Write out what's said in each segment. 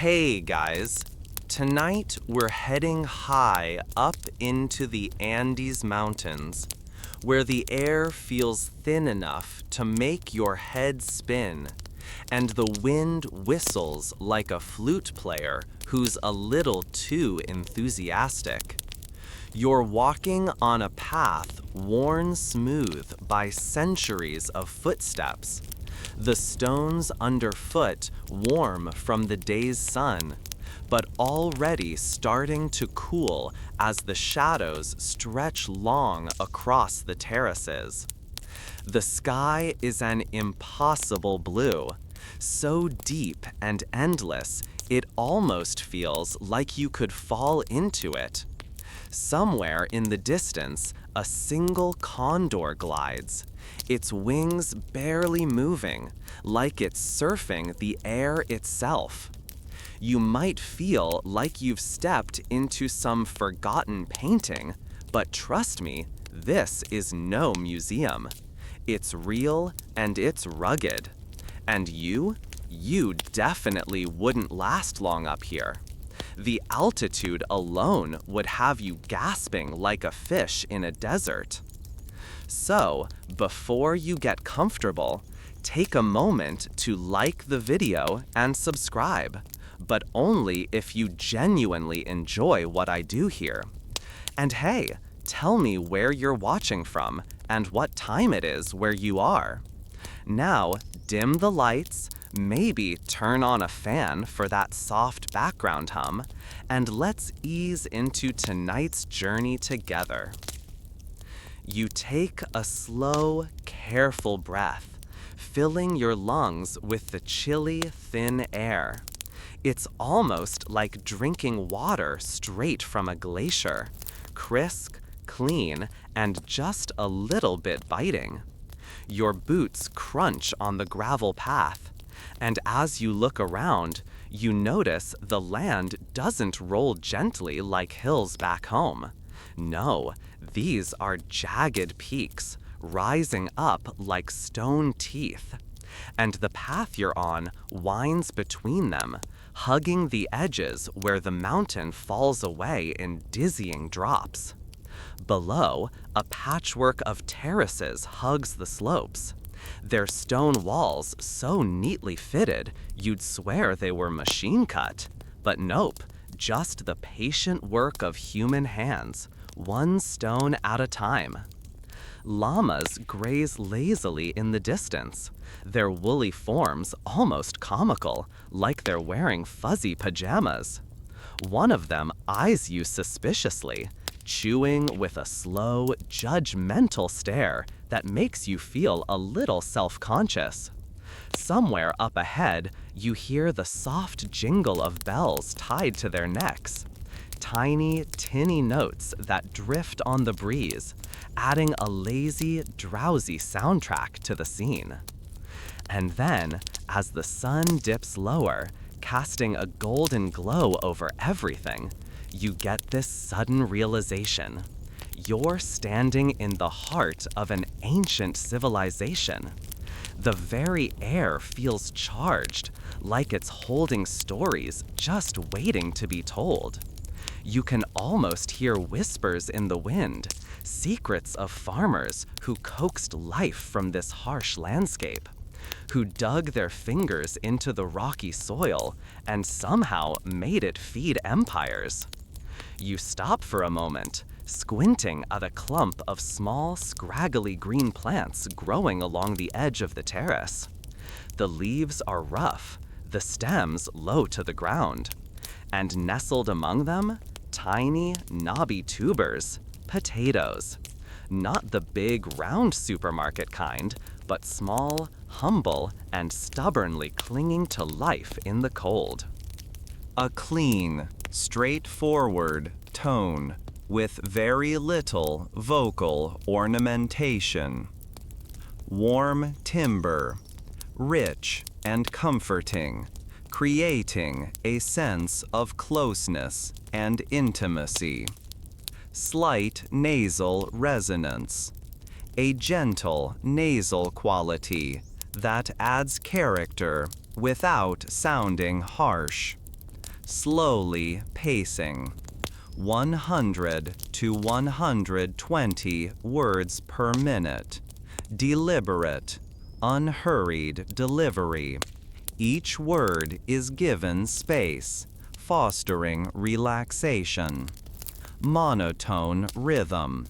Hey guys, tonight we're heading high up into the Andes Mountains, where the air feels thin enough to make your head spin, and the wind whistles like a flute player who's a little too enthusiastic. You're walking on a path worn smooth by centuries of footsteps, the stones underfoot warm from the day's sun, but already starting to cool as the shadows stretch long across the terraces. The sky is an impossible blue, so deep and endless it almost feels like you could fall into it. Somewhere in the distance, a single condor glides, its wings barely moving, like it's surfing the air itself. You might feel like you've stepped into some forgotten painting, but trust me, this is no museum. It's real and it's rugged. And you definitely wouldn't last long up here. The altitude alone would have you gasping like a fish in a desert. So, before you get comfortable, take a moment to like the video and subscribe, but only if you genuinely enjoy what I do here. And hey, tell me where you're watching from and what time it is where you are. Now, dim the lights, maybe turn on a fan for that soft background hum, and let's ease into tonight's journey together. You take a slow, careful breath, filling your lungs with the chilly, thin air. It's almost like drinking water straight from a glacier, crisp, clean, and just a little bit biting. Your boots crunch on the gravel path, and as you look around, you notice the land doesn't roll gently like hills back home. No, these are jagged peaks, rising up like stone teeth. And the path you're on winds between them, hugging the edges where the mountain falls away in dizzying drops. Below, a patchwork of terraces hugs the slopes. Their stone walls so neatly fitted, you'd swear they were machine cut. But nope, just the patient work of human hands, one stone at a time. Llamas graze lazily in the distance, their woolly forms almost comical, like they're wearing fuzzy pajamas. One of them eyes you suspiciously, chewing with a slow, judgmental stare that makes you feel a little self-conscious. Somewhere up ahead, you hear the soft jingle of bells tied to their necks. Tiny, tinny notes that drift on the breeze, adding a lazy, drowsy soundtrack to the scene. And then, as the sun dips lower, casting a golden glow over everything, you get this sudden realization. You're standing in the heart of an ancient civilization. The very air feels charged, like it's holding stories just waiting to be told. You can almost hear whispers in the wind, secrets of farmers who coaxed life from this harsh landscape, who dug their fingers into the rocky soil and somehow made it feed empires. You stop for a moment, squinting at a clump of small, scraggly green plants growing along the edge of the terrace. The leaves are rough, the stems low to the ground, and nestled among them, tiny, knobby tubers, potatoes. Not the big, round supermarket kind, but small, humble, and stubbornly clinging to life in the cold. A clean, straightforward tone with very little vocal ornamentation. Warm timber, rich and comforting, creating a sense of closeness and intimacy. Slight nasal resonance, a gentle nasal quality that adds character without sounding harsh. slowly pacing. 100 to 120 words per minute. Deliberate, unhurried delivery. Each word is given space, fostering relaxation. Monotone rhythm.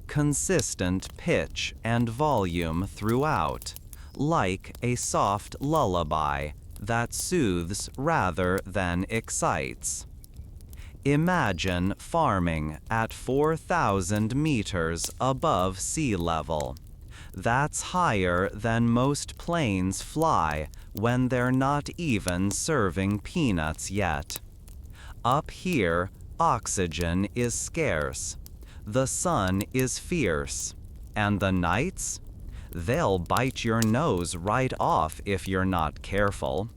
Consistent pitch and volume throughout, like a soft lullaby that soothes rather than excites. Imagine farming at 4,000 meters above sea level. That's higher than most planes fly when they're not even serving peanuts yet. Up here, oxygen is scarce. The sun is fierce. And the nights? They'll bite your nose right off if you're not careful.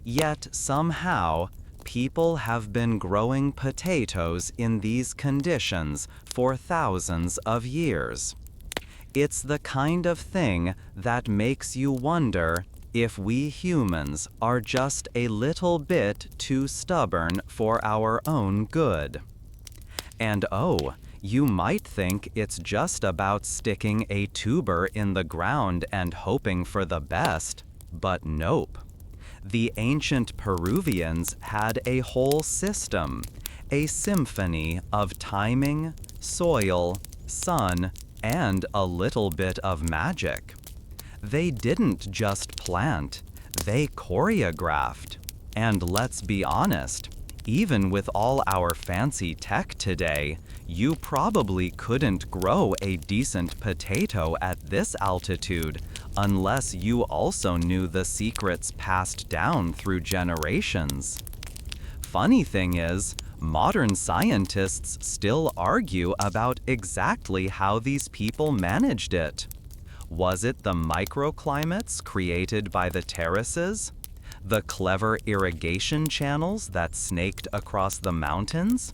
Yet somehow, people have been growing potatoes in these conditions for thousands of years. It's the kind of thing that makes you wonder if we humans are just a little bit too stubborn for our own good. And oh, you might think it's just about sticking a tuber in the ground and hoping for the best, but nope. The ancient Peruvians had a whole system, a symphony of timing, soil, sun, and a little bit of magic. They didn't just plant, they choreographed. And let's be honest, even with all our fancy tech today, you probably couldn't grow a decent potato at this altitude unless you also knew the secrets passed down through generations. Funny thing is, modern scientists still argue about exactly how these people managed it. Was it the microclimates created by the terraces? The clever irrigation channels that snaked across the mountains?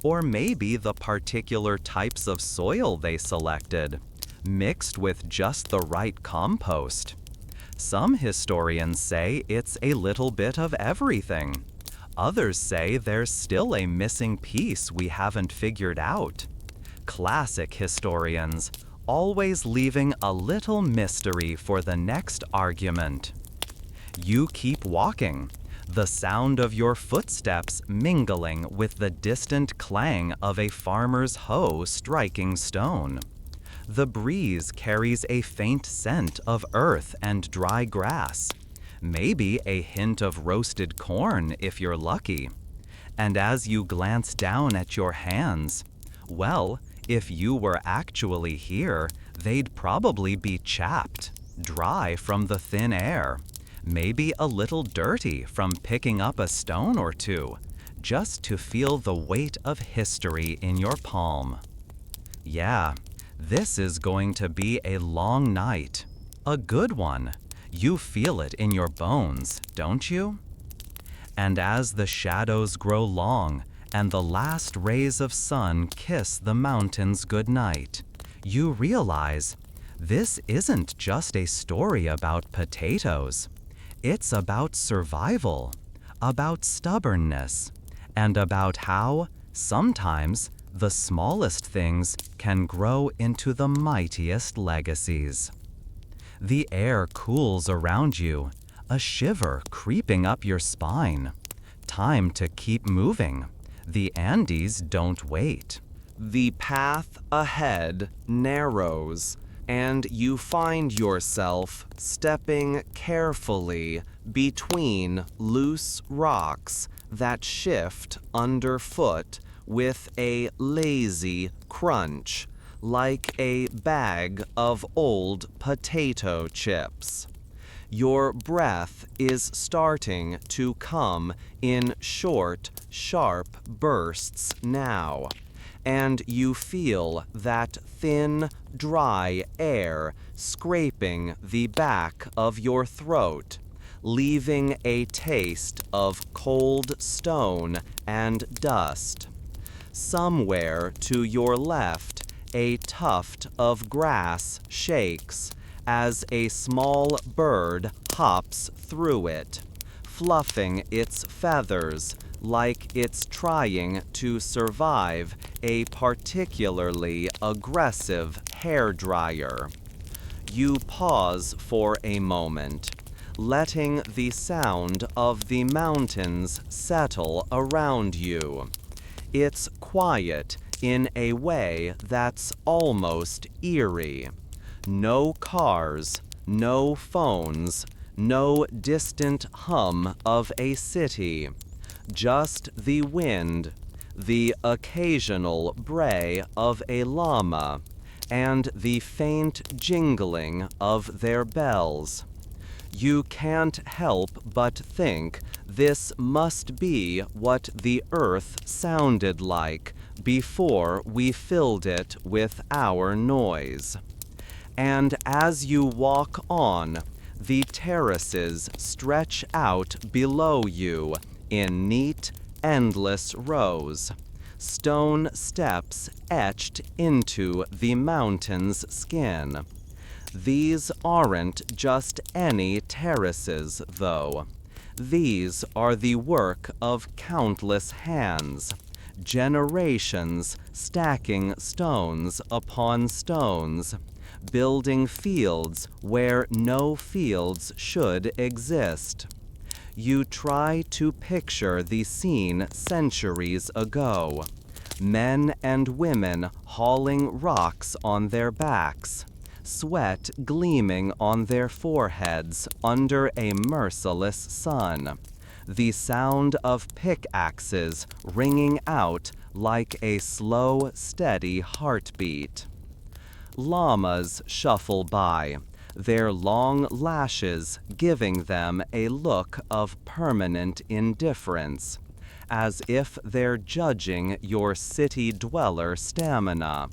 Or maybe the particular types of soil they selected, mixed with just the right compost? Some historians say it's a little bit of everything. Others say there's still a missing piece we haven't figured out. Classic historians, always leaving a little mystery for the next argument. You keep walking, the sound of your footsteps mingling with the distant clang of a farmer's hoe striking stone. The breeze carries a faint scent of earth and dry grass, maybe a hint of roasted corn if you're lucky. And as you glance down at your hands, well, if you were actually here, they'd probably be chapped, dry from the thin air, maybe a little dirty from picking up a stone or two, just to feel the weight of history in your palm. Yeah, this is going to be a long night. A good one. You feel it in your bones, don't you? And as the shadows grow long and the last rays of sun kiss the mountains goodnight, you realize this isn't just a story about potatoes. It's about survival, about stubbornness, and about how, sometimes, the smallest things can grow into the mightiest legacies. The air cools around you, a shiver creeping up your spine. Time to keep moving. The Andes don't wait. The path ahead narrows, and you find yourself stepping carefully between loose rocks that shift underfoot with a lazy crunch, like a bag of old potato chips. Your breath is starting to come in short, sharp bursts now, and you feel that thin, dry air scraping the back of your throat, leaving a taste of cold stone and dust. Somewhere to your left, a tuft of grass shakes as a small bird hops through it, fluffing its feathers, like it's trying to survive a particularly aggressive hairdryer. You pause for a moment, letting the sound of the mountains settle around you. It's quiet in a way that's almost eerie. No cars, no phones, no distant hum of a city. Just the wind, the occasional bray of a llama, and the faint jingling of their bells. You can't help but think this must be what the earth sounded like before we filled it with our noise. And as you walk on, the terraces stretch out below you in neat, endless rows. Stone steps etched into the mountain's skin. These aren't just any terraces, though. These are the work of countless hands, generations stacking stones upon stones, building fields where no fields should exist. You try to picture the scene centuries ago. Men and women hauling rocks on their backs, sweat gleaming on their foreheads under a merciless sun, the sound of pickaxes ringing out like a slow, steady heartbeat. Llamas shuffle by, their long lashes giving them a look of permanent indifference, as if they're judging your city-dweller stamina.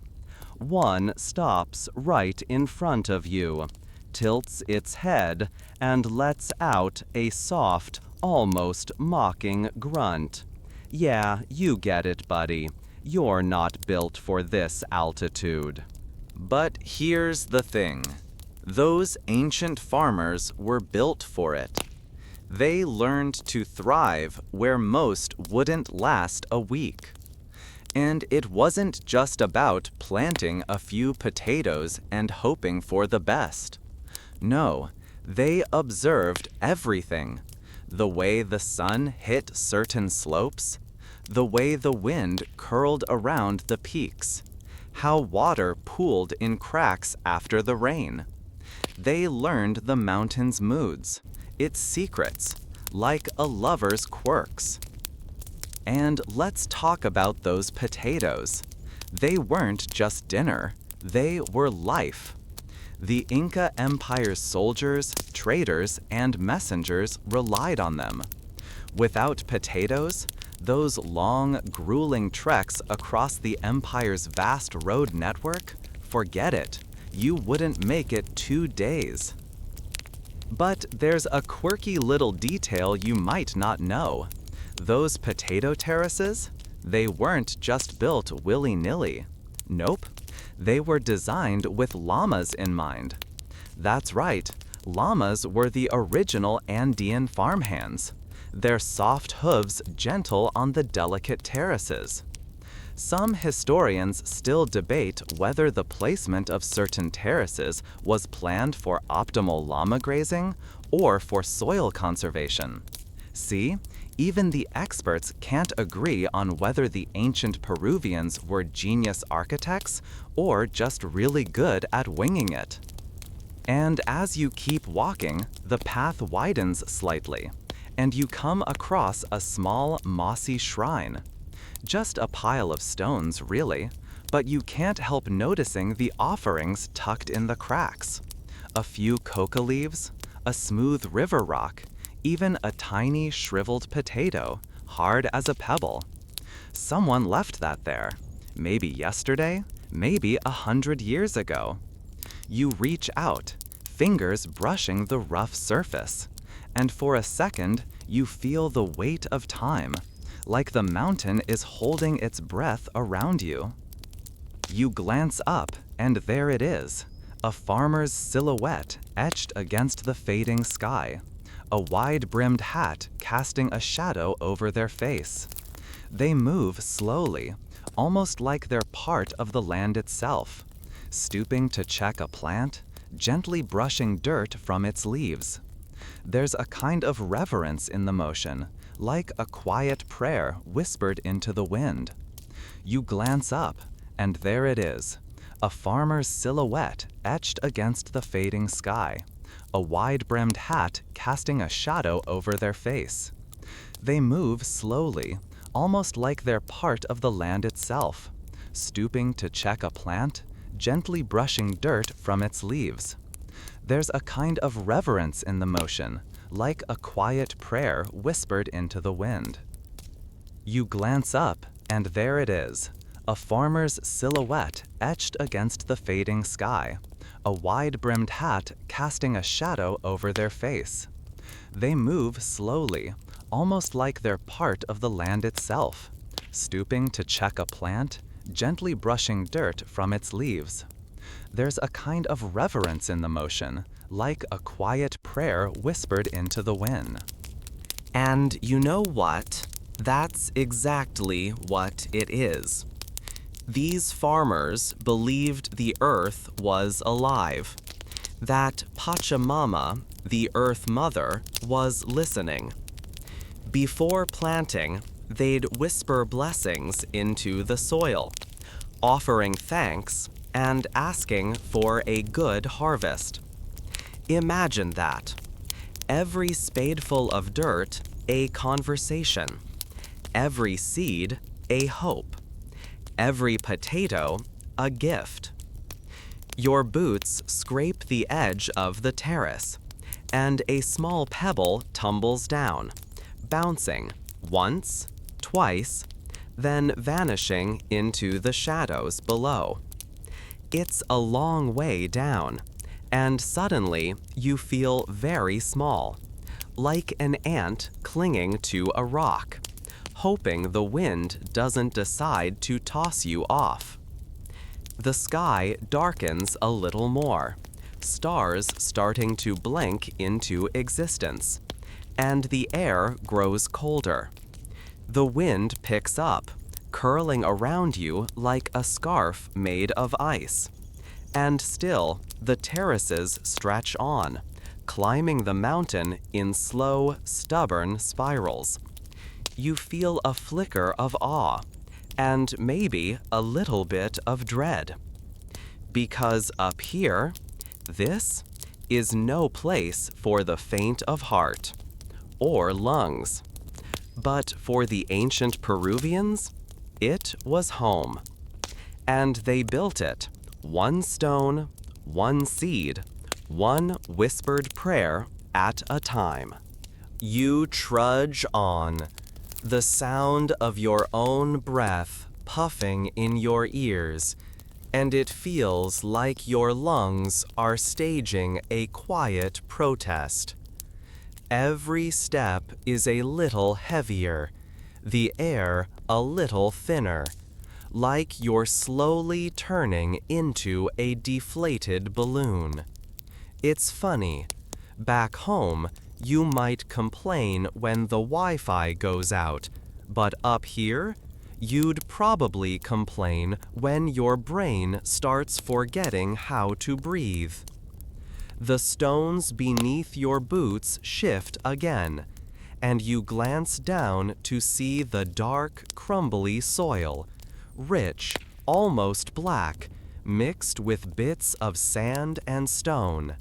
One stops right in front of you, tilts its head, and lets out a soft, almost mocking grunt. Yeah, you get it, buddy. You're not built for this altitude. But here's the thing. Those ancient farmers were built for it. They learned to thrive where most wouldn't last a week. And it wasn't just about planting a few potatoes and hoping for the best. No, they observed everything. The way the sun hit certain slopes, the way the wind curled around the peaks, how water pooled in cracks after the rain. They learned the mountain's moods, its secrets, like a lover's quirks. And let's talk about those potatoes. They weren't just dinner, they were life. The Inca Empire's soldiers, traders, and messengers relied on them. Without potatoes, those long, grueling treks across the empire's vast road network, forget it. You wouldn't make it 2 days. But there's a quirky little detail you might not know. Those potato terraces, they weren't just built willy-nilly. Nope, they were designed with llamas in mind. That's right, llamas were the original Andean farmhands, their soft hooves gentle on the delicate terraces. Some historians still debate whether the placement of certain terraces was planned for optimal llama grazing or for soil conservation. See, even the experts can't agree on whether the ancient Peruvians were genius architects or just really good at winging it. And as you keep walking, the path widens slightly, and you come across a small, mossy shrine. Just a pile of stones, really, but you can't help noticing the offerings tucked in the cracks. A few coca leaves, a smooth river rock, even a tiny shriveled potato, hard as a pebble. Someone left that there. Maybe yesterday, maybe 100 years ago. You reach out, fingers brushing the rough surface, and for a second, you feel the weight of time, like the mountain is holding its breath around you. You glance up, and there it is, a farmer's silhouette etched against the fading sky. a wide-brimmed hat casting a shadow over their face. They move slowly, almost like they're part of the land itself, stooping to check a plant, gently brushing dirt from its leaves. There's a kind of reverence in the motion, like a quiet prayer whispered into the wind. You glance up, and there it is, a farmer's silhouette etched against the fading sky, a wide-brimmed hat casting a shadow over their face. They move slowly, almost like they're part of the land itself, stooping to check a plant, gently brushing dirt from its leaves. There's a kind of reverence in the motion, like a quiet prayer whispered into the wind. You glance up, and there it is, a farmer's silhouette etched against the fading sky, a wide-brimmed hat casting a shadow over their face. They move slowly, almost like they're part of the land itself, stooping to check a plant, gently brushing dirt from its leaves. There's a kind of reverence in the motion, like a quiet prayer whispered into the wind. And you know what? That's exactly what it is. These farmers believed the earth was alive, that Pachamama, the Earth Mother, was listening. Before planting, they'd whisper blessings into the soil, offering thanks and asking for a good harvest. Imagine that. Every spadeful of dirt, a conversation. Every seed, a hope. Every potato, a gift. Your boots scrape the edge of the terrace, and a small pebble tumbles down, bouncing once, twice, then vanishing into the shadows below. It's a long way down, and suddenly you feel very small, like an ant clinging to a rock, hoping the wind doesn't decide to toss you off. The sky darkens a little more, stars starting to blink into existence, and the air grows colder. The wind picks up, curling around you like a scarf made of ice. And still, the terraces stretch on, climbing the mountain in slow, stubborn spirals. You feel a flicker of awe, and maybe a little bit of dread. Because up here, this is no place for the faint of heart or lungs. But for the ancient Peruvians, it was home. And they built it, one stone, one seed, one whispered prayer at a time. You trudge on, the sound of your own breath puffing in your ears, and it feels like your lungs are staging a quiet protest. Every step is a little heavier, the air a little thinner, like you're slowly turning into a deflated balloon. It's funny. Back home, you might complain when the Wi-Fi goes out, but up here, you'd probably complain when your brain starts forgetting how to breathe. The stones beneath your boots shift again, and you glance down to see the dark, crumbly soil, rich, almost black, mixed with bits of sand and stone.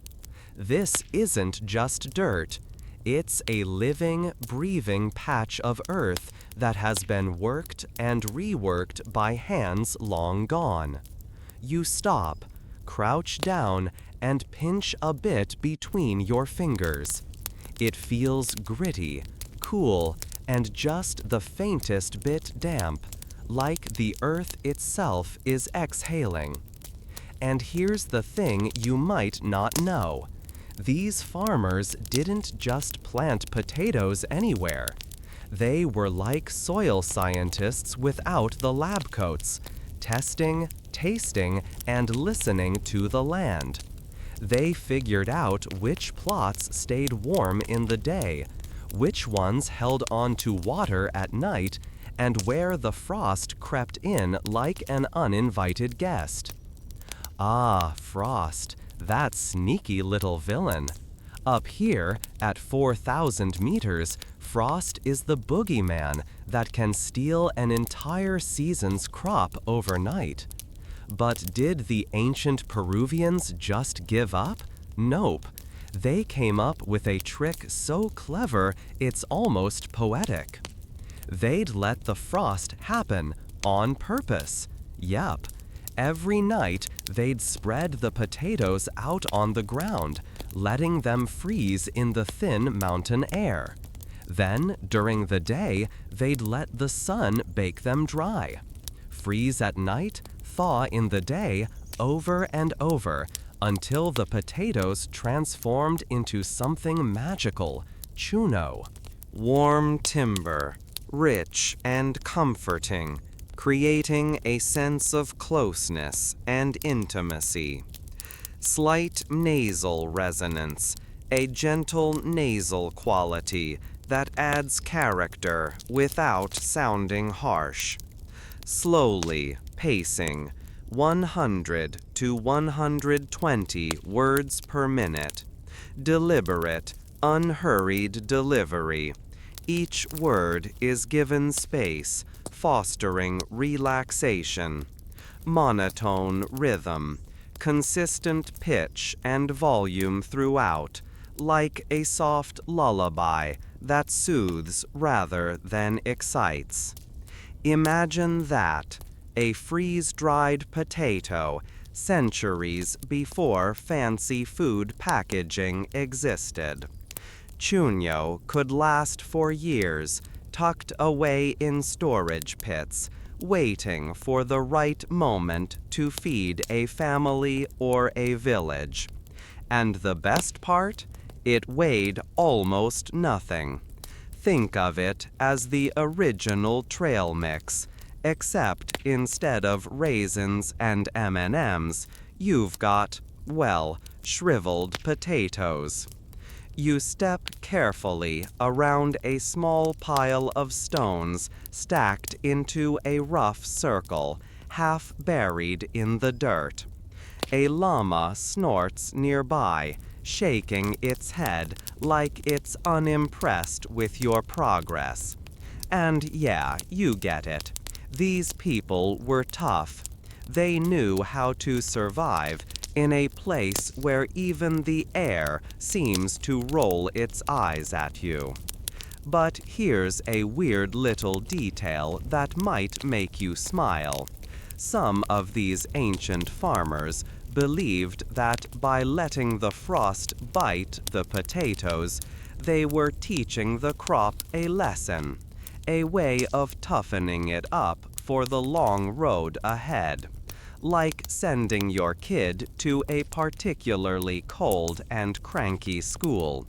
This isn't just dirt. It's a living, breathing patch of earth that has been worked and reworked by hands long gone. You stop, crouch down, and pinch a bit between your fingers. It feels gritty, cool, and just the faintest bit damp, like the earth itself is exhaling. And here's the thing you might not know. These farmers didn't just plant potatoes anywhere. They were like soil scientists without the lab coats, testing, tasting, and listening to the land. They figured out which plots stayed warm in the day, which ones held on to water at night, and where the frost crept in like an uninvited guest. Ah, Frost, that sneaky little villain. Up here, at 4,000 meters, Frost is the boogeyman that can steal an entire season's crop overnight. But did the ancient Peruvians just give up? Nope. They came up with a trick so clever it's almost poetic. They'd let the frost happen on purpose. Yep. Every night, they'd spread the potatoes out on the ground, letting them freeze in the thin mountain air. Then, during the day, they'd let the sun bake them dry. Freeze at night, thaw in the day, over and over, until the potatoes transformed into something magical, chuno. Warm timber, rich and comforting, creating a sense of closeness and intimacy. Slight nasal resonance, a gentle nasal quality that adds character without sounding harsh. Slowly pacing, 100 to 120 words per minute. Deliberate, unhurried delivery. Each word is given space, fostering relaxation. Monotone rhythm, consistent pitch and volume throughout, like a soft lullaby that soothes rather than excites. Imagine that, a freeze-dried potato, centuries before fancy food packaging existed. Chuño could last for years, tucked away in storage pits, waiting for the right moment to feed a family or a village. And the best part? It weighed almost nothing. Think of it as the original trail mix, except instead of raisins and M&Ms, you've got, well, shriveled potatoes. You step carefully around a small pile of stones stacked into a rough circle, half buried in the dirt. A llama snorts nearby, shaking its head like it's unimpressed with your progress. And yeah, you get it. These people were tough. They knew how to survive in a place where even the air seems to roll its eyes at you. But here's a weird little detail that might make you smile. Some of these ancient farmers believed that by letting the frost bite the potatoes, they were teaching the crop a lesson, a way of toughening it up for the long road ahead, like sending your kid to a particularly cold and cranky school.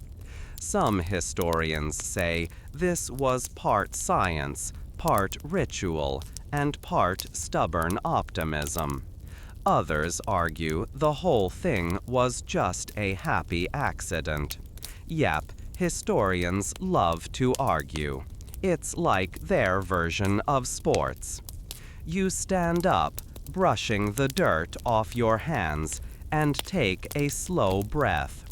Some historians say this was part science, part ritual, and part stubborn optimism. Others argue the whole thing was just a happy accident. Yep, historians love to argue. It's like their version of sports. You stand up, brushing the dirt off your hands, and take a slow breath.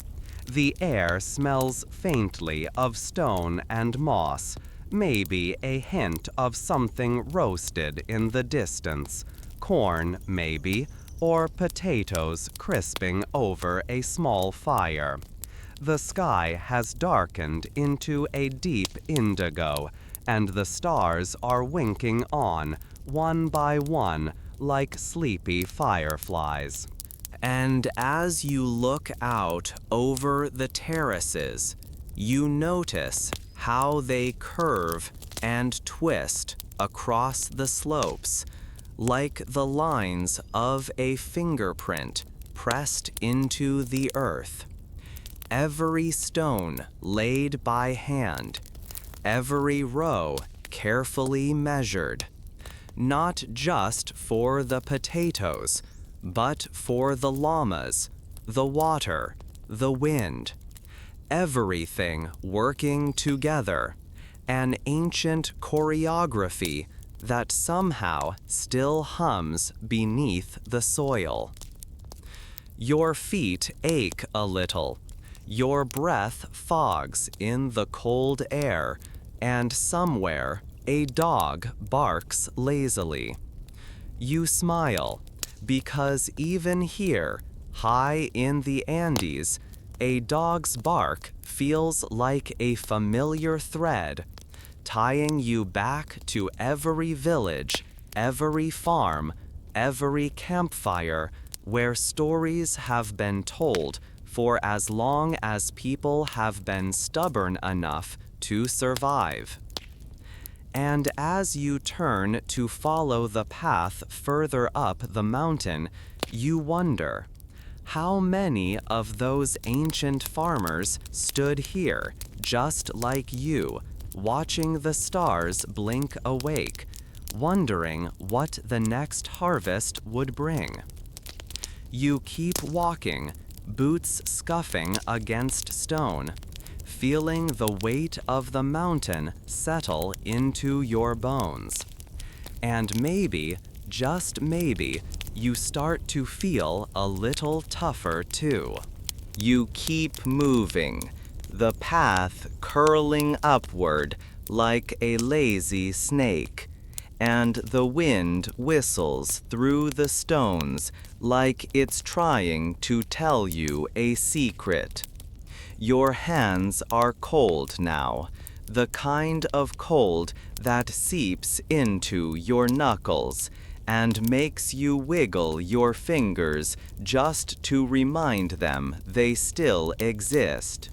The air smells faintly of stone and moss, maybe a hint of something roasted in the distance, corn maybe, or potatoes crisping over a small fire. The sky has darkened into a deep indigo, and the stars are winking on, one by one, like sleepy fireflies. And as you look out over the terraces, you notice how they curve and twist across the slopes, like the lines of a fingerprint pressed into the earth. Every stone laid by hand, every row carefully measured, not just for the potatoes, but for the llamas, the water, the wind, everything working together, an ancient choreography that somehow still hums beneath the soil. Your feet ache a little, your breath fogs in the cold air, and somewhere a dog barks lazily. You smile, because even here, high in the Andes, a dog's bark feels like a familiar thread, tying you back to every village, every farm, every campfire, where stories have been told for as long as people have been stubborn enough to survive. And as you turn to follow the path further up the mountain, you wonder, how many of those ancient farmers stood here, just like you, watching the stars blink awake, wondering what the next harvest would bring? You keep walking, boots scuffing against stone, feeling the weight of the mountain settle into your bones. And maybe, just maybe, you start to feel a little tougher too. You keep moving, the path curling upward like a lazy snake, and the wind whistles through the stones like it's trying to tell you a secret. Your hands are cold now, the kind of cold that seeps into your knuckles and makes you wiggle your fingers just to remind them they still exist.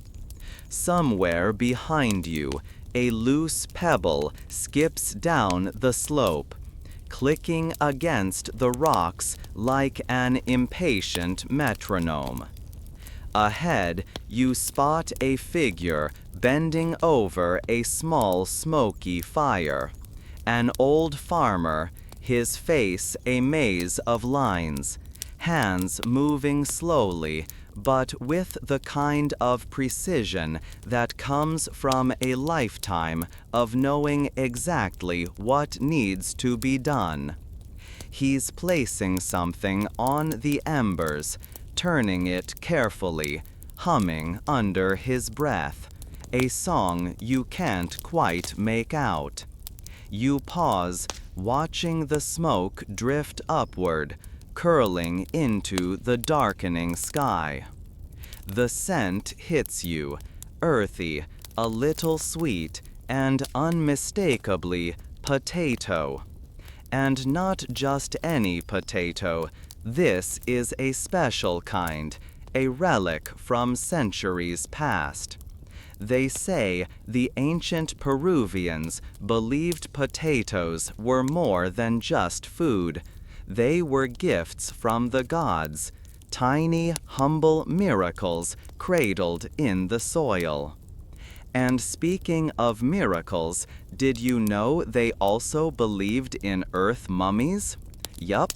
Somewhere behind you, a loose pebble skips down the slope, clicking against the rocks like an impatient metronome. Ahead, you spot a figure bending over a small smoky fire. An old farmer, his face a maze of lines, hands moving slowly, but with the kind of precision that comes from a lifetime of knowing exactly what needs to be done. He's placing something on the embers, turning it carefully, humming under his breath, a song you can't quite make out. You pause, watching the smoke drift upward, curling into the darkening sky. The scent hits you, earthy, a little sweet, and unmistakably potato. And not just any potato. This is a special kind, a relic from centuries past. They say the ancient Peruvians believed potatoes were more than just food. They were gifts from the gods, tiny, humble miracles cradled in the soil. And speaking of miracles, did you know they also believed in earth mummies? Yup.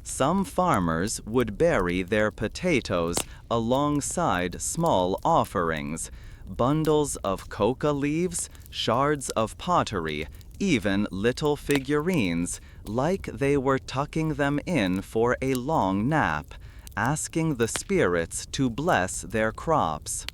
Some farmers would bury their potatoes alongside small offerings, bundles of coca leaves, shards of pottery, even little figurines, like they were tucking them in for a long nap, asking the spirits to bless their crops.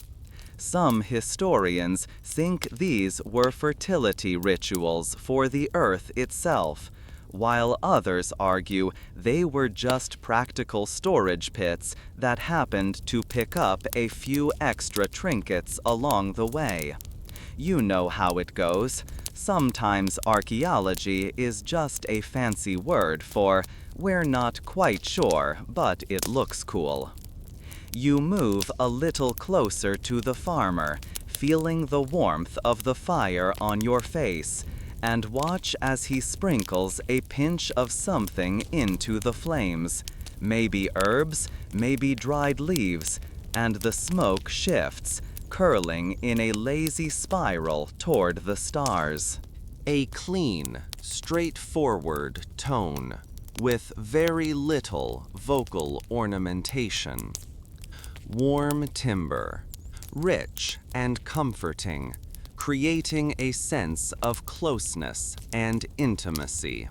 Some historians think these were fertility rituals for the earth itself, while others argue they were just practical storage pits that happened to pick up a few extra trinkets along the way. You know how it goes. Sometimes archaeology is just a fancy word for, we're not quite sure, but it looks cool. You move a little closer to the farmer, feeling the warmth of the fire on your face, and watch as he sprinkles a pinch of something into the flames. Maybe herbs, maybe dried leaves, and the smoke shifts, curling in a lazy spiral toward the stars. A clean, straightforward tone, with very little vocal ornamentation. Warm timber, rich and comforting, creating a sense of closeness and intimacy.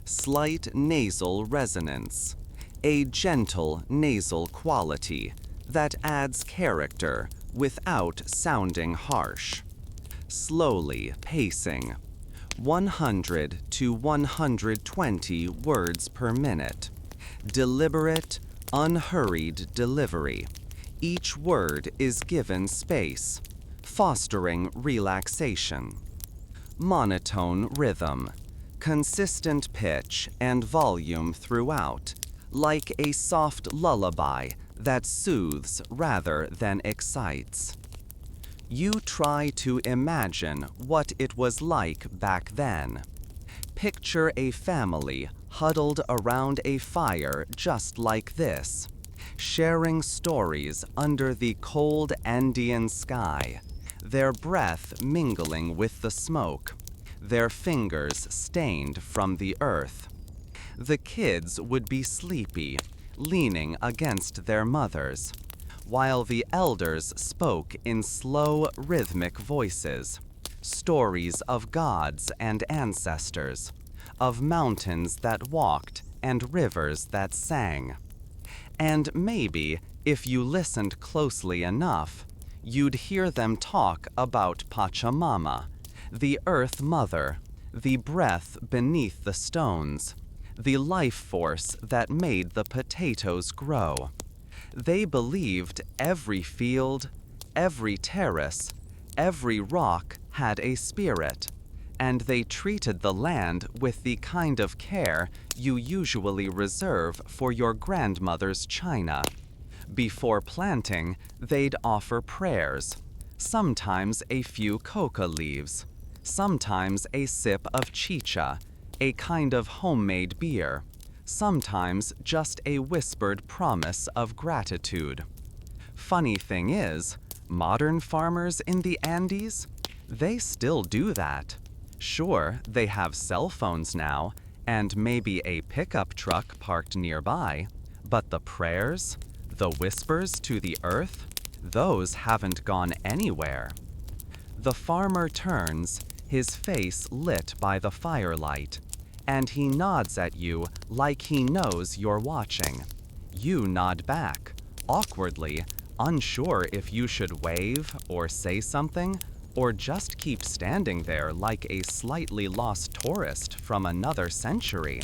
Slight nasal resonance, a gentle nasal quality that adds character without sounding harsh. Slowly pacing, 100 to 120 words per minute. Deliberate, unhurried delivery. Each word is given space, fostering relaxation. Monotone rhythm, consistent pitch and volume throughout, like a soft lullaby that soothes rather than excites. You try to imagine what it was like back then. Picture a family huddled around a fire just like this, sharing stories under the cold Andean sky, their breath mingling with the smoke, their fingers stained from the earth. The kids would be sleepy, leaning against their mothers, while the elders spoke in slow, rhythmic voices, stories of gods and ancestors, of mountains that walked and rivers that sang. And maybe, if you listened closely enough, you'd hear them talk about Pachamama, the Earth Mother, the breath beneath the stones, the life force that made the potatoes grow. They believed every field, every terrace, every rock had a spirit, and they treated the land with the kind of care you usually reserve for your grandmother's china. Before planting, they'd offer prayers, sometimes a few coca leaves, sometimes a sip of chicha, a kind of homemade beer, sometimes just a whispered promise of gratitude. Funny thing is, modern farmers in the Andes, they still do that. Sure, they have cell phones now, and maybe a pickup truck parked nearby, but the prayers, the whispers to the earth, those haven't gone anywhere. The farmer turns, his face lit by the firelight, and he nods at you like he knows you're watching. You nod back, awkwardly, unsure if you should wave or say something, or just keep standing there like a slightly lost tourist from another century.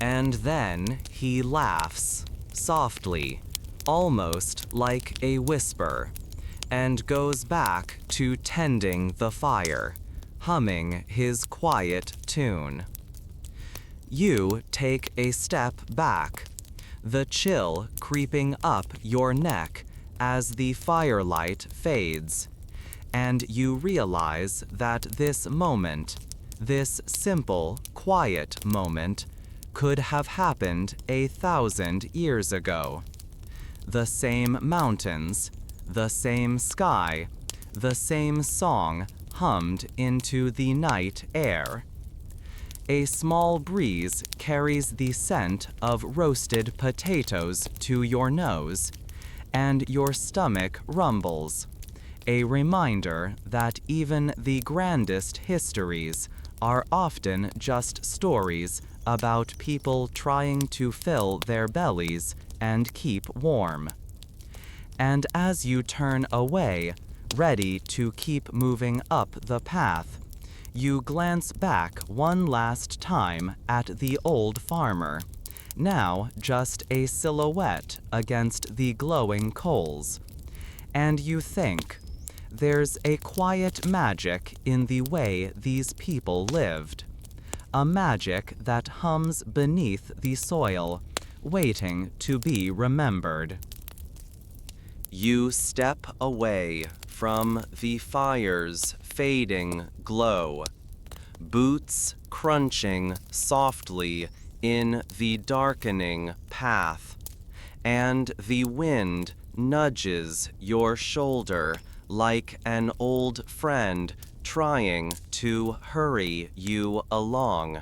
And then he laughs, softly, almost like a whisper, and goes back to tending the fire, humming his quiet tune. You take a step back, the chill creeping up your neck as the firelight fades, and you realize that this moment, this simple, quiet moment, could have happened 1,000 years ago. The same mountains, the same sky, the same song hummed into the night air. A small breeze carries the scent of roasted potatoes to your nose, and your stomach rumbles, a reminder that even the grandest histories are often just stories about people trying to fill their bellies and keep warm. And as you turn away, ready to keep moving up the path, you glance back one last time at the old farmer, now just a silhouette against the glowing coals. And you think, there's a quiet magic in the way these people lived. A magic that hums beneath the soil, waiting to be remembered. You step away from the fire's fading glow, boots crunching softly in the darkening path, and the wind nudges your shoulder like an old friend trying to hurry you along.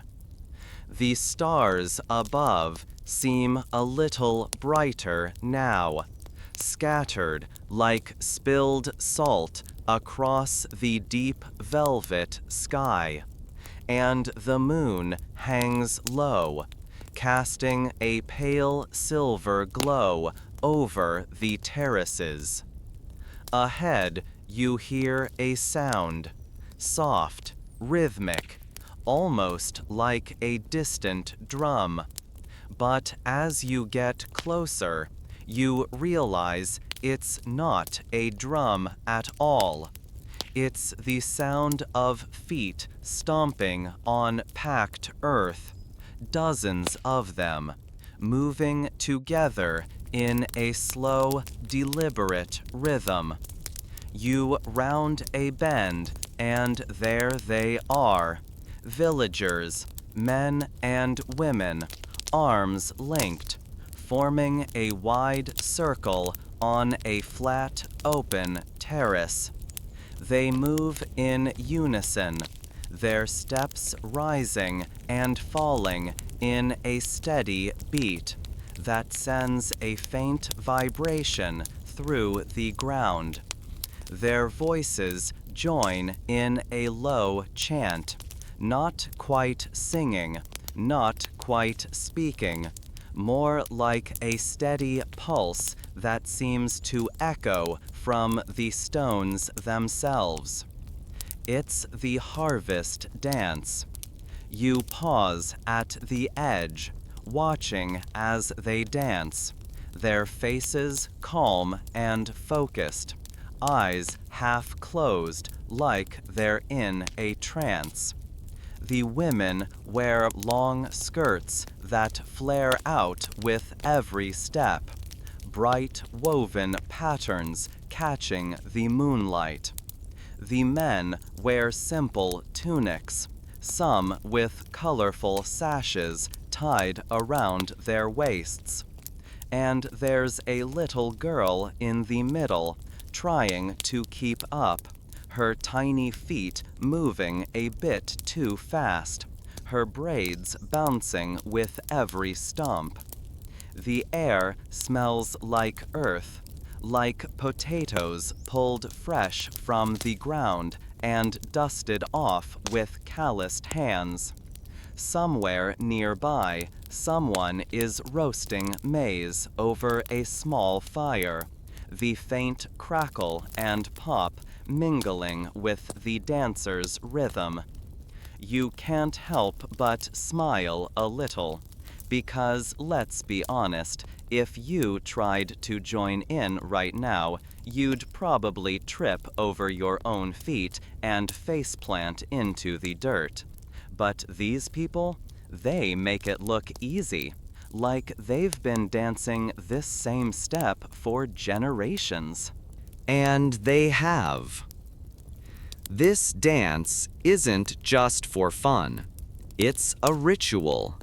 The stars above seem a little brighter now, scattered like spilled salt across the deep velvet sky, and the moon hangs low, casting a pale silver glow over the terraces. Ahead, you hear a sound, soft, rhythmic, almost like a distant drum. But as you get closer, you realize it's not a drum at all. It's the sound of feet stomping on packed earth, dozens of them, moving together in a slow, deliberate rhythm. You round a bend, and there they are, villagers, men and women, arms linked, forming a wide circle on a flat, open terrace. They move in unison, their steps rising and falling in a steady beat that sends a faint vibration through the ground. Their voices join in a low chant, not quite singing, not quite speaking, more like a steady pulse that seems to echo from the stones themselves. It's the harvest dance. You pause at the edge, watching as they dance, their faces calm and focused, eyes half closed like they're in a trance. The women wear long skirts that flare out with every step, bright woven patterns catching the moonlight. The men wear simple tunics, some with colorful sashes tied around their waists. And there's a little girl in the middle, trying to keep up, her tiny feet moving a bit too fast, her braids bouncing with every stomp. The air smells like earth, like potatoes pulled fresh from the ground and dusted off with calloused hands. Somewhere nearby, someone is roasting maize over a small fire, the faint crackle and pop mingling with the dancer's rhythm. You can't help but smile a little, because let's be honest, if you tried to join in right now, you'd probably trip over your own feet and faceplant into the dirt. But these people, they make it look easy, like they've been dancing this same step for generations. And they have. This dance isn't just for fun. It's a ritual,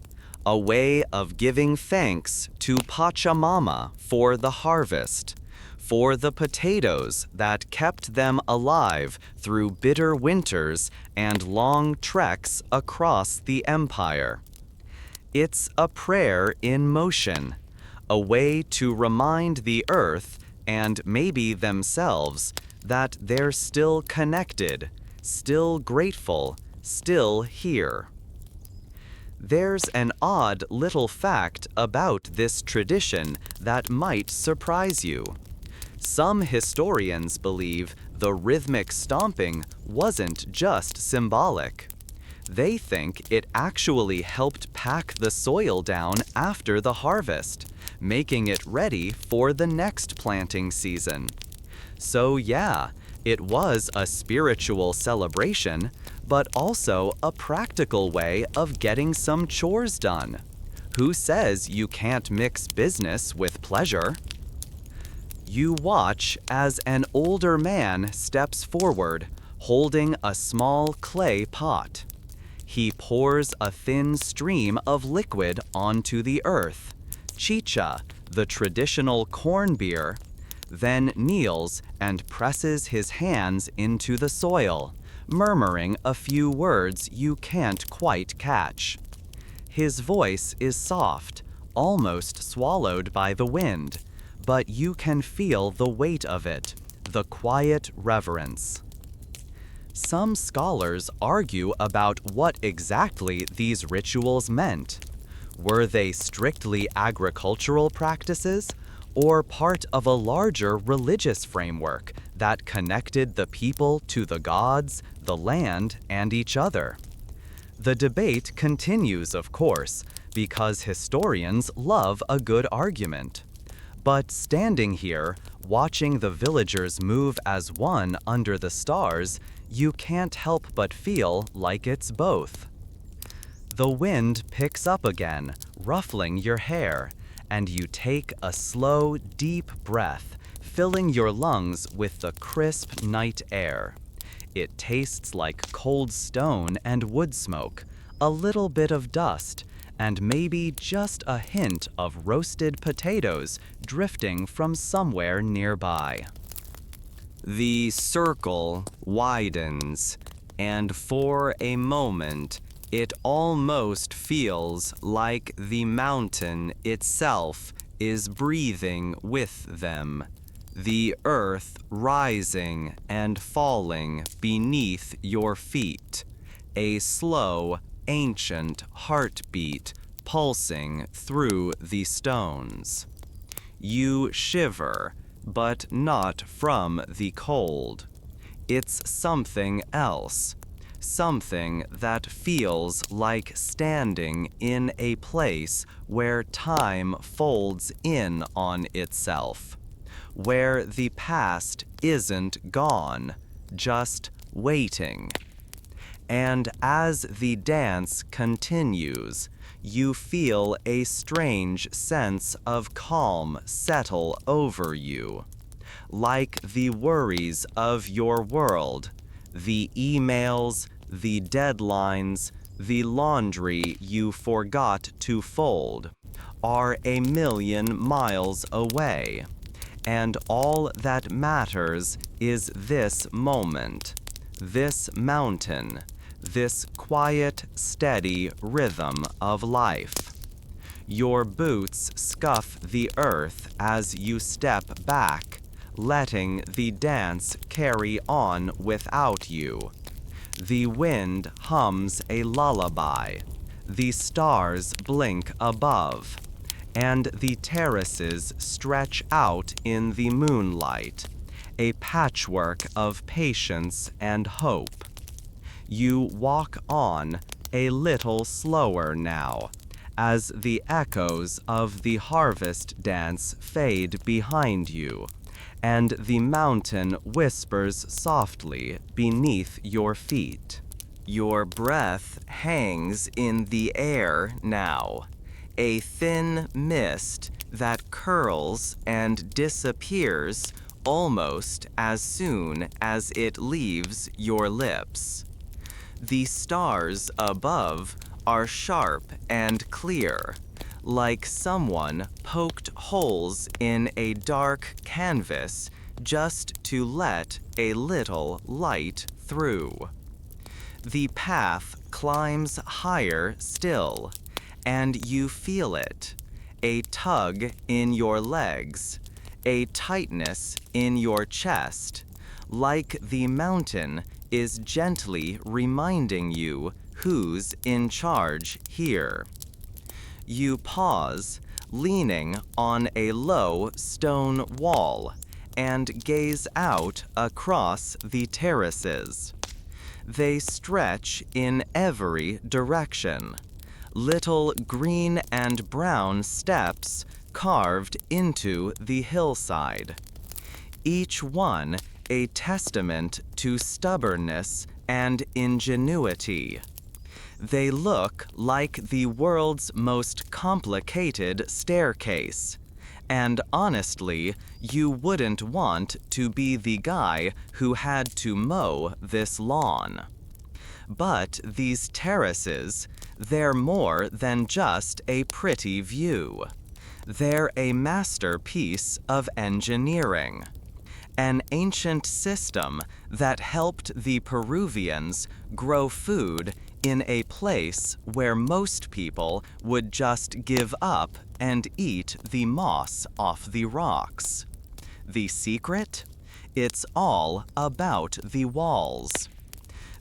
a way of giving thanks to Pachamama for the harvest, for the potatoes that kept them alive through bitter winters and long treks across the empire. It's a prayer in motion, a way to remind the earth and maybe themselves that they're still connected, still grateful, still here. There's an odd little fact about this tradition that might surprise you. Some historians believe the rhythmic stomping wasn't just symbolic. They think it actually helped pack the soil down after the harvest, making it ready for the next planting season. So yeah, it was a spiritual celebration, but also a practical way of getting some chores done. Who says you can't mix business with pleasure? You watch as an older man steps forward, holding a small clay pot. He pours a thin stream of liquid onto the earth, chicha, the traditional corn beer, then kneels and presses his hands into the soil, murmuring a few words you can't quite catch. His voice is soft, almost swallowed by the wind, but you can feel the weight of it, the quiet reverence. Some scholars argue about what exactly these rituals meant. Were they strictly agricultural practices, or part of a larger religious framework that connected the people to the gods, the land, and each other? The debate continues, of course, because historians love a good argument. But standing here, watching the villagers move as one under the stars, you can't help but feel like it's both. The wind picks up again, ruffling your hair, and you take a slow, deep breath, filling your lungs with the crisp night air. It tastes like cold stone and wood smoke, a little bit of dust, and maybe just a hint of roasted potatoes drifting from somewhere nearby. The circle widens, and for a moment, it almost feels like the mountain itself is breathing with them, the earth rising and falling beneath your feet, a slow, ancient heartbeat pulsing through the stones. You shiver, but not from the cold. It's something else, something that feels like standing in a place where time folds in on itself, where the past isn't gone, just waiting. And as the dance continues, you feel a strange sense of calm settle over you, like the worries of your world, the emails, the deadlines, the laundry you forgot to fold, are a million miles away, and all that matters is this moment, this mountain, this quiet, steady rhythm of life. Your boots scuff the earth as you step back, letting the dance carry on without you. The wind hums a lullaby, the stars blink above, and the terraces stretch out in the moonlight, a patchwork of patience and hope. You walk on a little slower now, as the echoes of the harvest dance fade behind you, and the mountain whispers softly beneath your feet. Your breath hangs in the air now, a thin mist that curls and disappears almost as soon as it leaves your lips. The stars above are sharp and clear, like someone poked holes in a dark canvas just to let a little light through. The path climbs higher still, and you feel it, a tug in your legs, a tightness in your chest, like the mountain is gently reminding you who's in charge here. You pause, leaning on a low stone wall, and gaze out across the terraces. They stretch in every direction, little green and brown steps carved into the hillside, each one a testament to stubbornness and ingenuity. They look like the world's most complicated staircase, and honestly, you wouldn't want to be the guy who had to mow this lawn. But these terraces, they're more than just a pretty view. They're a masterpiece of engineering, an ancient system that helped the Peruvians grow food in a place where most people would just give up and eat the moss off the rocks. The secret? It's all about the walls.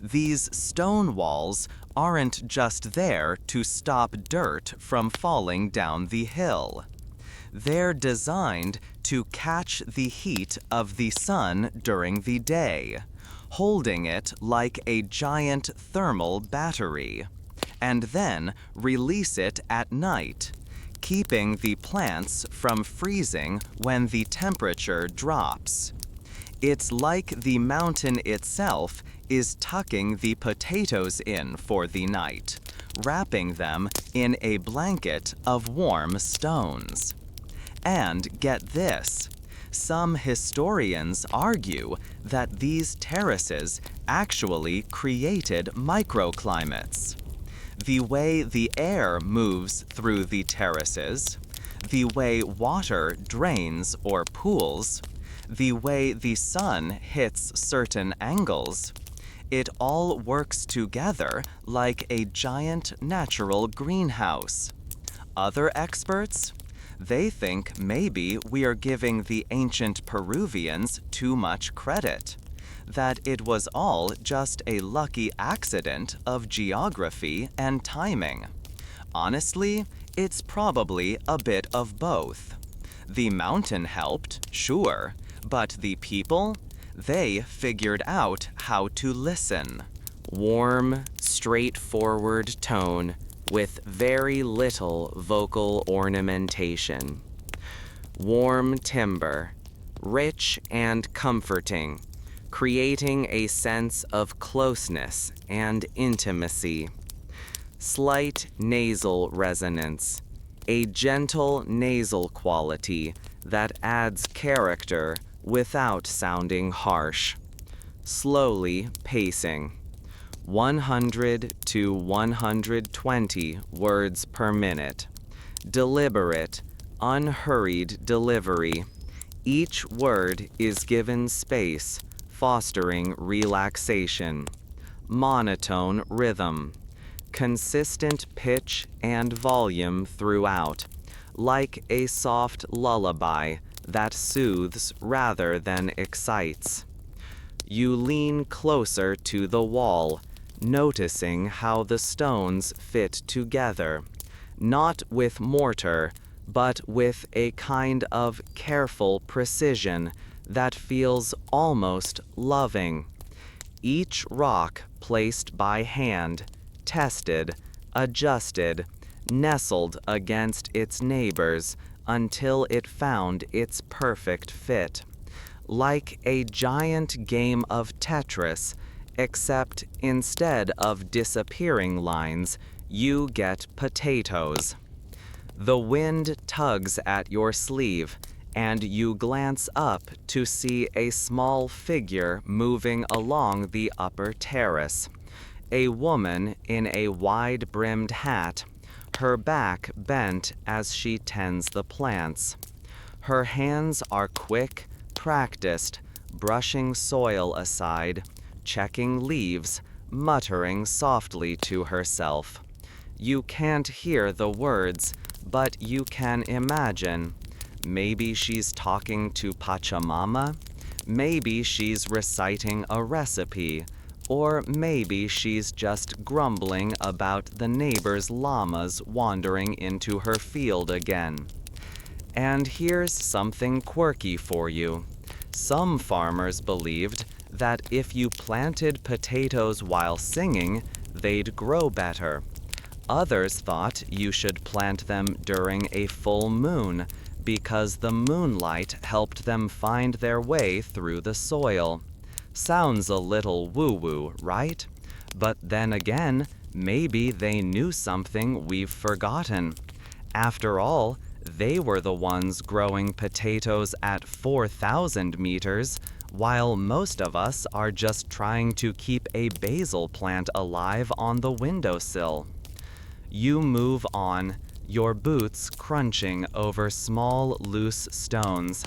These stone walls aren't just there to stop dirt from falling down the hill. They're designed to catch the heat of the sun during the day, holding it like a giant thermal battery, and then release it at night, keeping the plants from freezing when the temperature drops. It's like the mountain itself is tucking the potatoes in for the night, wrapping them in a blanket of warm stones. And get this, some historians argue that these terraces actually created microclimates. The way the air moves through the terraces, the way water drains or pools, the way the sun hits certain angles, it all works together like a giant natural greenhouse. Other experts? They think maybe we are giving the ancient Peruvians too much credit, that it was all just a lucky accident of geography and timing. Honestly, it's probably a bit of both. The mountain helped, sure, but the people? They figured out how to listen. Warm, straightforward tone with very little vocal ornamentation. Warm timbre, rich and comforting, creating a sense of closeness and intimacy. Slight nasal resonance, a gentle nasal quality that adds character without sounding harsh. Slowly pacing, 100 to 120 words per minute. Deliberate, unhurried delivery. Each word is given space, fostering relaxation. Monotone rhythm. Consistent pitch and volume throughout, like a soft lullaby that soothes rather than excites. You lean closer to the wall, noticing how the stones fit together, not with mortar, but with a kind of careful precision that feels almost loving. Each rock placed by hand, tested, adjusted, nestled against its neighbors until it found its perfect fit. Like a giant game of Tetris, except instead of disappearing lines, you get potatoes. The wind tugs at your sleeve, and you glance up to see a small figure moving along the upper terrace. A woman in a wide-brimmed hat, her back bent as she tends the plants. Her hands are quick, practiced, brushing soil aside, checking leaves, muttering softly to herself. You can't hear the words, but you can imagine. Maybe she's talking to Pachamama, maybe she's reciting a recipe, or maybe she's just grumbling about the neighbor's llamas wandering into her field again. And here's something quirky for you. Some farmers believed that if you planted potatoes while singing, they'd grow better. Others thought you should plant them during a full moon because the moonlight helped them find their way through the soil. Sounds a little woo-woo, right? But then again, maybe they knew something we've forgotten. After all, they were the ones growing potatoes at 4,000 meters, while most of us are just trying to keep a basil plant alive on the windowsill. You move on, your boots crunching over small, loose stones.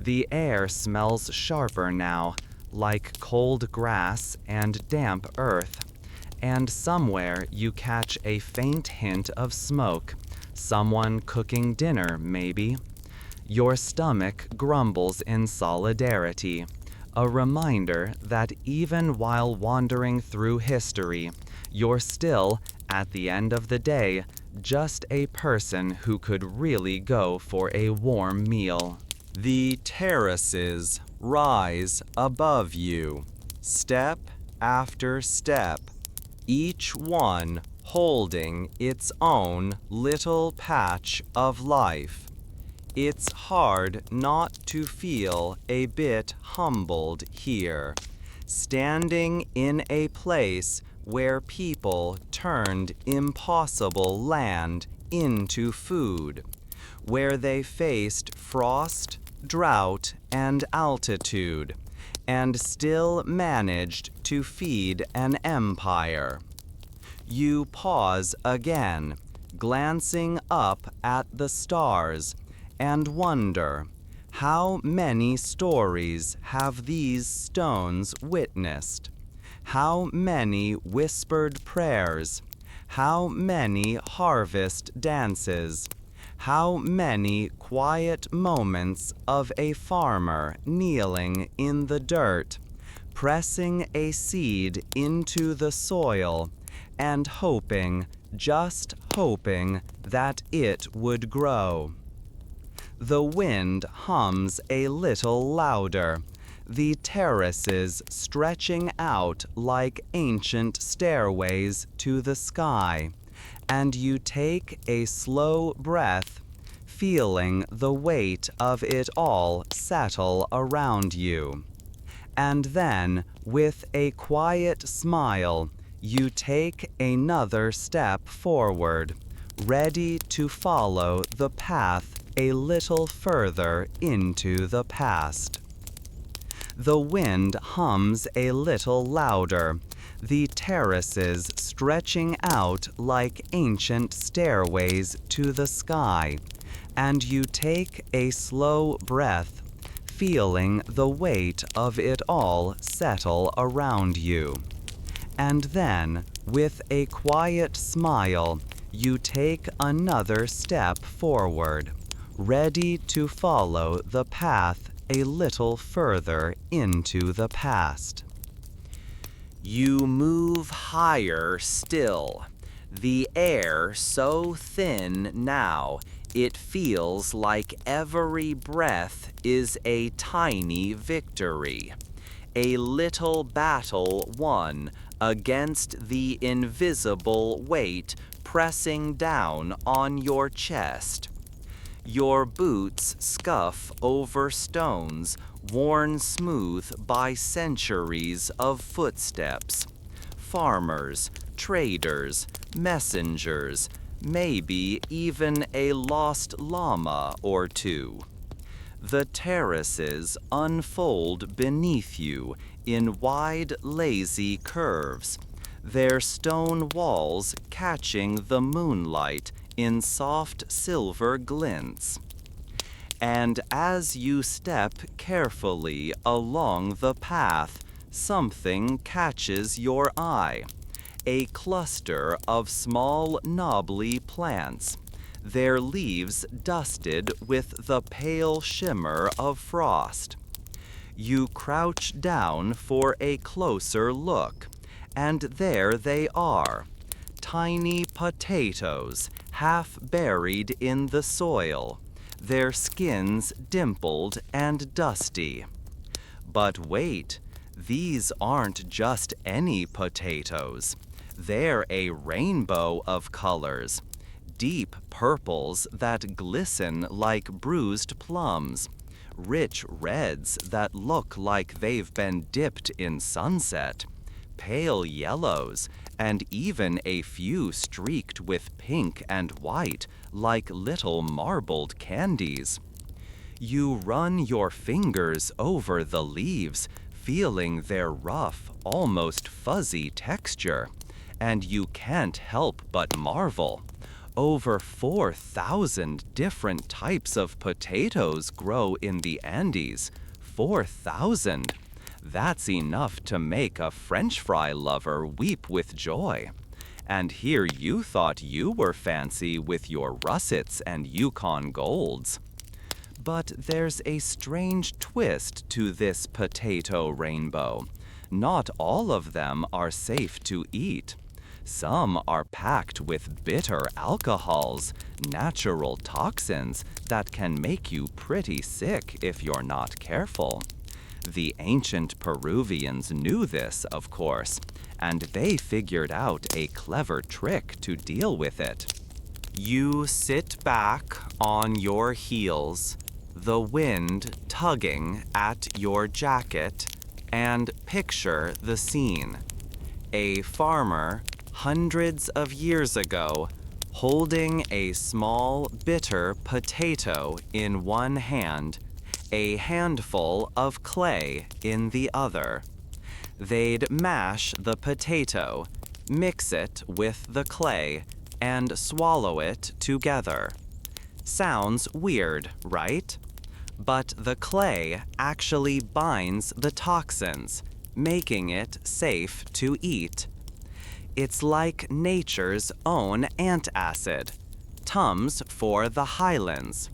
The air smells sharper now, like cold grass and damp earth, and somewhere you catch a faint hint of smoke, someone cooking dinner maybe. Your stomach grumbles in solidarity, a reminder that even while wandering through history, you're still, at the end of the day, just a person who could really go for a warm meal. The terraces rise above you, step after step, each one holding its own little patch of life. It's hard not to feel a bit humbled here, standing in a place where people turned impossible land into food, where they faced frost, drought, and altitude, and still managed to feed an empire. You pause again, glancing up at the stars, and wonder, how many stories have these stones witnessed? How many whispered prayers? How many harvest dances? How many quiet moments of a farmer kneeling in the dirt, pressing a seed into the soil, and hoping, just hoping, that it would grow. The wind hums a little louder, the terraces stretching out like ancient stairways to the sky, and you take a slow breath, feeling the weight of it all settle around you. And then, with a quiet smile, you take another step forward, ready to follow the path a little further into the past. The wind hums a little louder, the terraces stretching out like ancient stairways to the sky, and you take a slow breath, feeling the weight of it all settle around you. And then, with a quiet smile, you take another step forward, ready to follow the path a little further into the past. You move higher still, the air so thin now it feels like every breath is a tiny victory, a little battle won against the invisible weight pressing down on your chest. Your boots scuff over stones worn smooth by centuries of footsteps. Farmers, traders, messengers, maybe even a lost llama or two. The terraces unfold beneath you in wide, lazy curves, their stone walls catching the moonlight in soft silver glints. And as you step carefully along the path, something catches your eye. A cluster of small knobbly plants, their leaves dusted with the pale shimmer of frost. You crouch down for a closer look, and there they are, tiny potatoes, half buried in the soil, their skins dimpled and dusty. But wait, these aren't just any potatoes. They're a rainbow of colors, deep purples that glisten like bruised plums, rich reds that look like they've been dipped in sunset, pale yellows, and even a few streaked with pink and white like little marbled candies. You run your fingers over the leaves, feeling their rough, almost fuzzy texture, and you can't help but marvel. Over 4,000 different types of potatoes grow in the Andes. 4,000. That's enough to make a French fry lover weep with joy. And here you thought you were fancy with your russets and Yukon golds. But there's a strange twist to this potato rainbow. Not all of them are safe to eat. Some are packed with bitter alcohols, natural toxins that can make you pretty sick if you're not careful. The ancient Peruvians knew this, of course, and they figured out a clever trick to deal with it. You sit back on your heels, the wind tugging at your jacket, and picture the scene. A farmer, hundreds of years ago, holding a small bitter potato in one hand, a handful of clay in the other. They'd mash the potato, mix it with the clay, and swallow it together. Sounds weird, right? But the clay actually binds the toxins, making it safe to eat. It's like nature's own antacid, Tums for the highlands.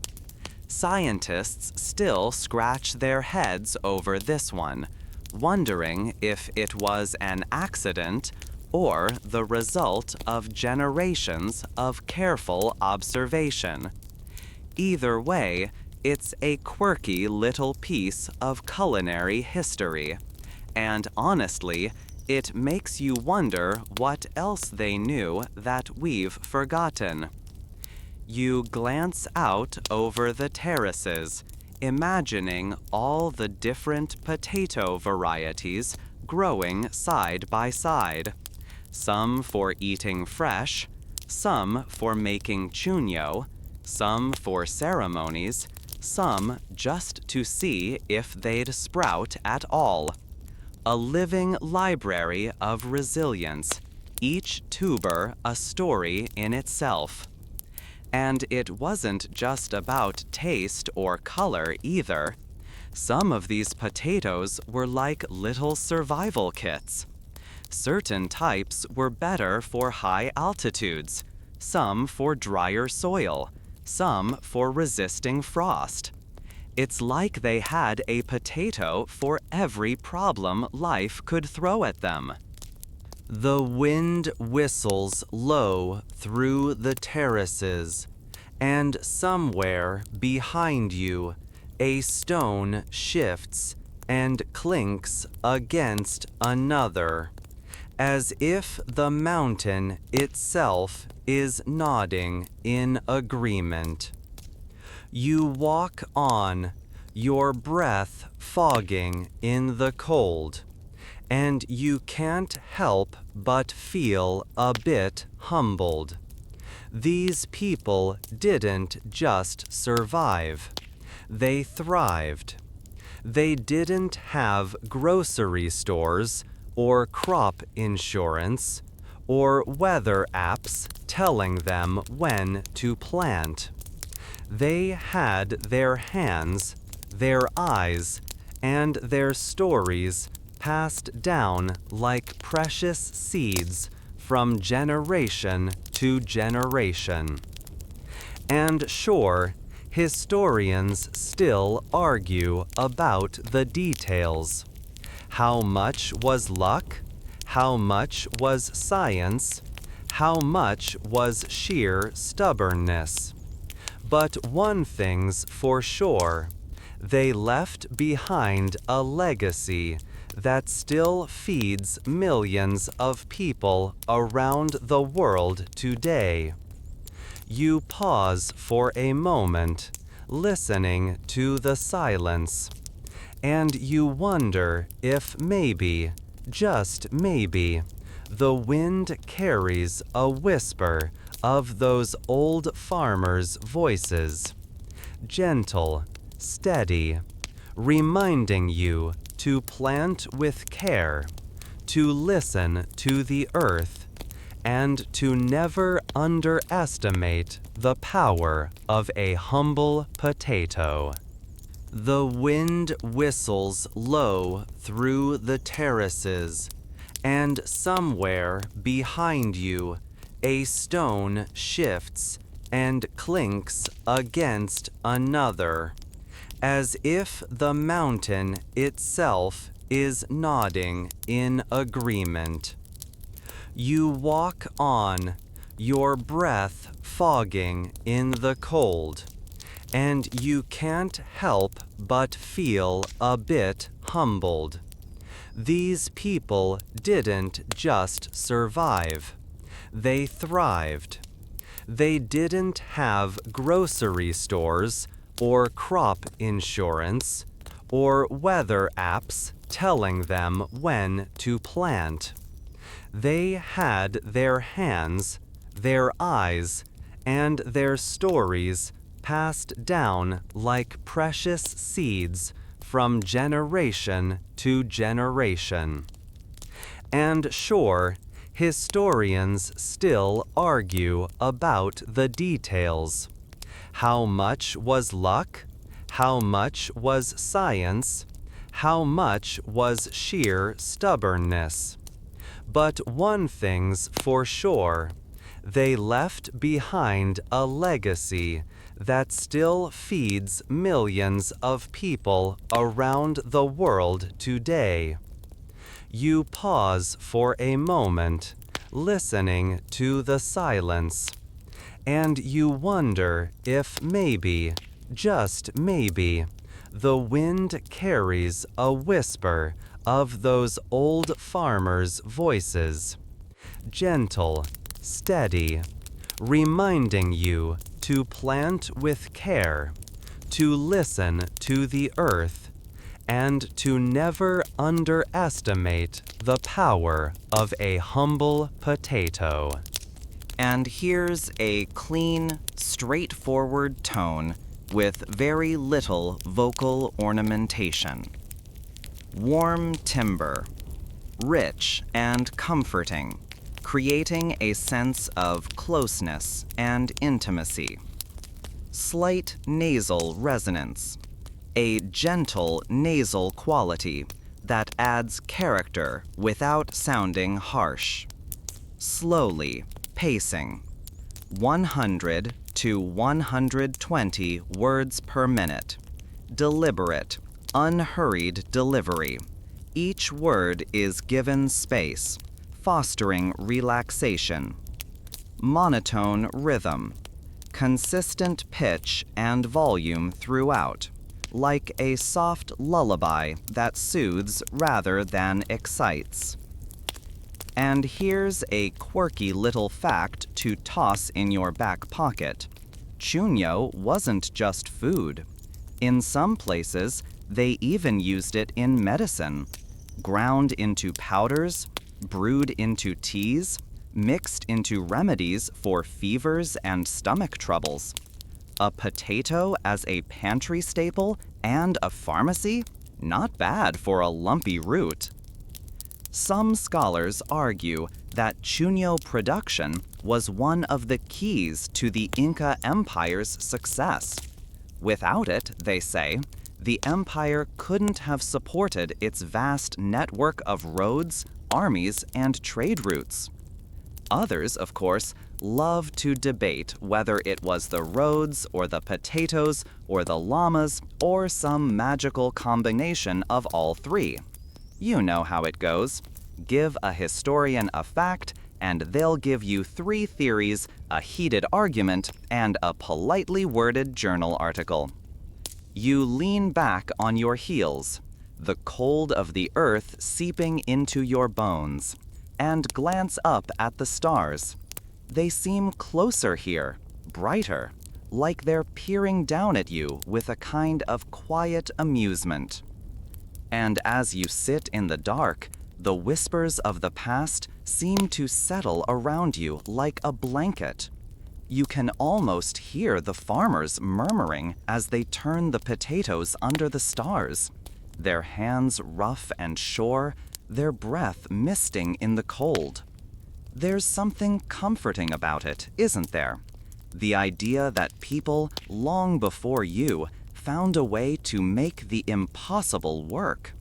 Scientists still scratch their heads over this one, wondering if it was an accident or the result of generations of careful observation. Either way, it's a quirky little piece of culinary history, and honestly, it makes you wonder what else they knew that we've forgotten. You glance out over the terraces, imagining all the different potato varieties growing side by side. Some for eating fresh, some for making chuño, some for ceremonies, some just to see if they'd sprout at all. A living library of resilience, each tuber a story in itself. And it wasn't just about taste or color either. Some of these potatoes were like little survival kits. Certain types were better for high altitudes, some for drier soil, some for resisting frost. It's like they had a potato for every problem life could throw at them. The wind whistles low through the terraces, and somewhere behind you, a stone shifts and clinks against another, as if the mountain itself is nodding in agreement. You walk on, your breath fogging in the cold, and you can't help but feel a bit humbled. These people didn't just survive, they thrived. They didn't have grocery stores or crop insurance or weather apps telling them when to plant. They had their hands, their eyes, and their stories passed down like precious seeds from generation to generation. And sure, historians still argue about the details. How much was luck? How much was science? How much was sheer stubbornness? But one thing's for sure, they left behind a legacy that still feeds millions of people around the world today. You pause for a moment, listening to the silence, and you wonder if maybe, just maybe, the wind carries a whisper of those old farmers' voices, gentle, steady, reminding you to plant with care, to listen to the earth, and to never underestimate the power of a humble potato. The wind whistles low through the terraces, and somewhere behind you, a stone shifts and clinks against another, as if the mountain itself is nodding in agreement. You walk on, your breath fogging in the cold, and you can't help but feel a bit humbled. These people didn't just survive, they thrived. They didn't have grocery stores or crop insurance or weather apps telling them when to plant. They had their hands, their eyes, and their stories passed down like precious seeds from generation to generation. And sure, historians still argue about the details. How much was luck? How much was science? How much was sheer stubbornness? But one thing's for sure, they left behind a legacy that still feeds millions of people around the world today. You pause for a moment, listening to the silence, and you wonder if maybe, just maybe, the wind carries a whisper of those old farmers' voices, gentle, steady, reminding you to plant with care, to listen to the earth, and to never underestimate the power of a humble potato. And here's a clean, straightforward tone with very little vocal ornamentation. Warm timber, rich and comforting, creating a sense of closeness and intimacy. Slight nasal resonance, a gentle nasal quality that adds character without sounding harsh. Slowly pacing, 100 to 120 words per minute. Deliberate, unhurried delivery. Each word is given space, fostering relaxation. Monotone rhythm, consistent pitch and volume throughout, like a soft lullaby that soothes rather than excites. And here's a quirky little fact to toss in your back pocket. Chuño wasn't just food. In some places, they even used it in medicine, ground into powders, brewed into teas, mixed into remedies for fevers and stomach troubles. A potato as a pantry staple and a pharmacy? Not bad for a lumpy root. Some scholars argue that chuño production was one of the keys to the Inca Empire's success. Without it, they say, the empire couldn't have supported its vast network of roads, armies, and trade routes. Others, of course, love to debate whether it was the roads or the potatoes or the llamas or some magical combination of all three. You know how it goes. Give a historian a fact, and they'll give you 3 theories, a heated argument, and a politely worded journal article. You lean back on your heels, the cold of the earth seeping into your bones, and glance up at the stars. They seem closer here, brighter, like they're peering down at you with a kind of quiet amusement. And as you sit in the dark, the whispers of the past seem to settle around you like a blanket. You can almost hear the farmers murmuring as they turn the potatoes under the stars, their hands rough and sure, their breath misting in the cold. There's something comforting about it, isn't there? The idea that people long before you found a way to make the impossible work.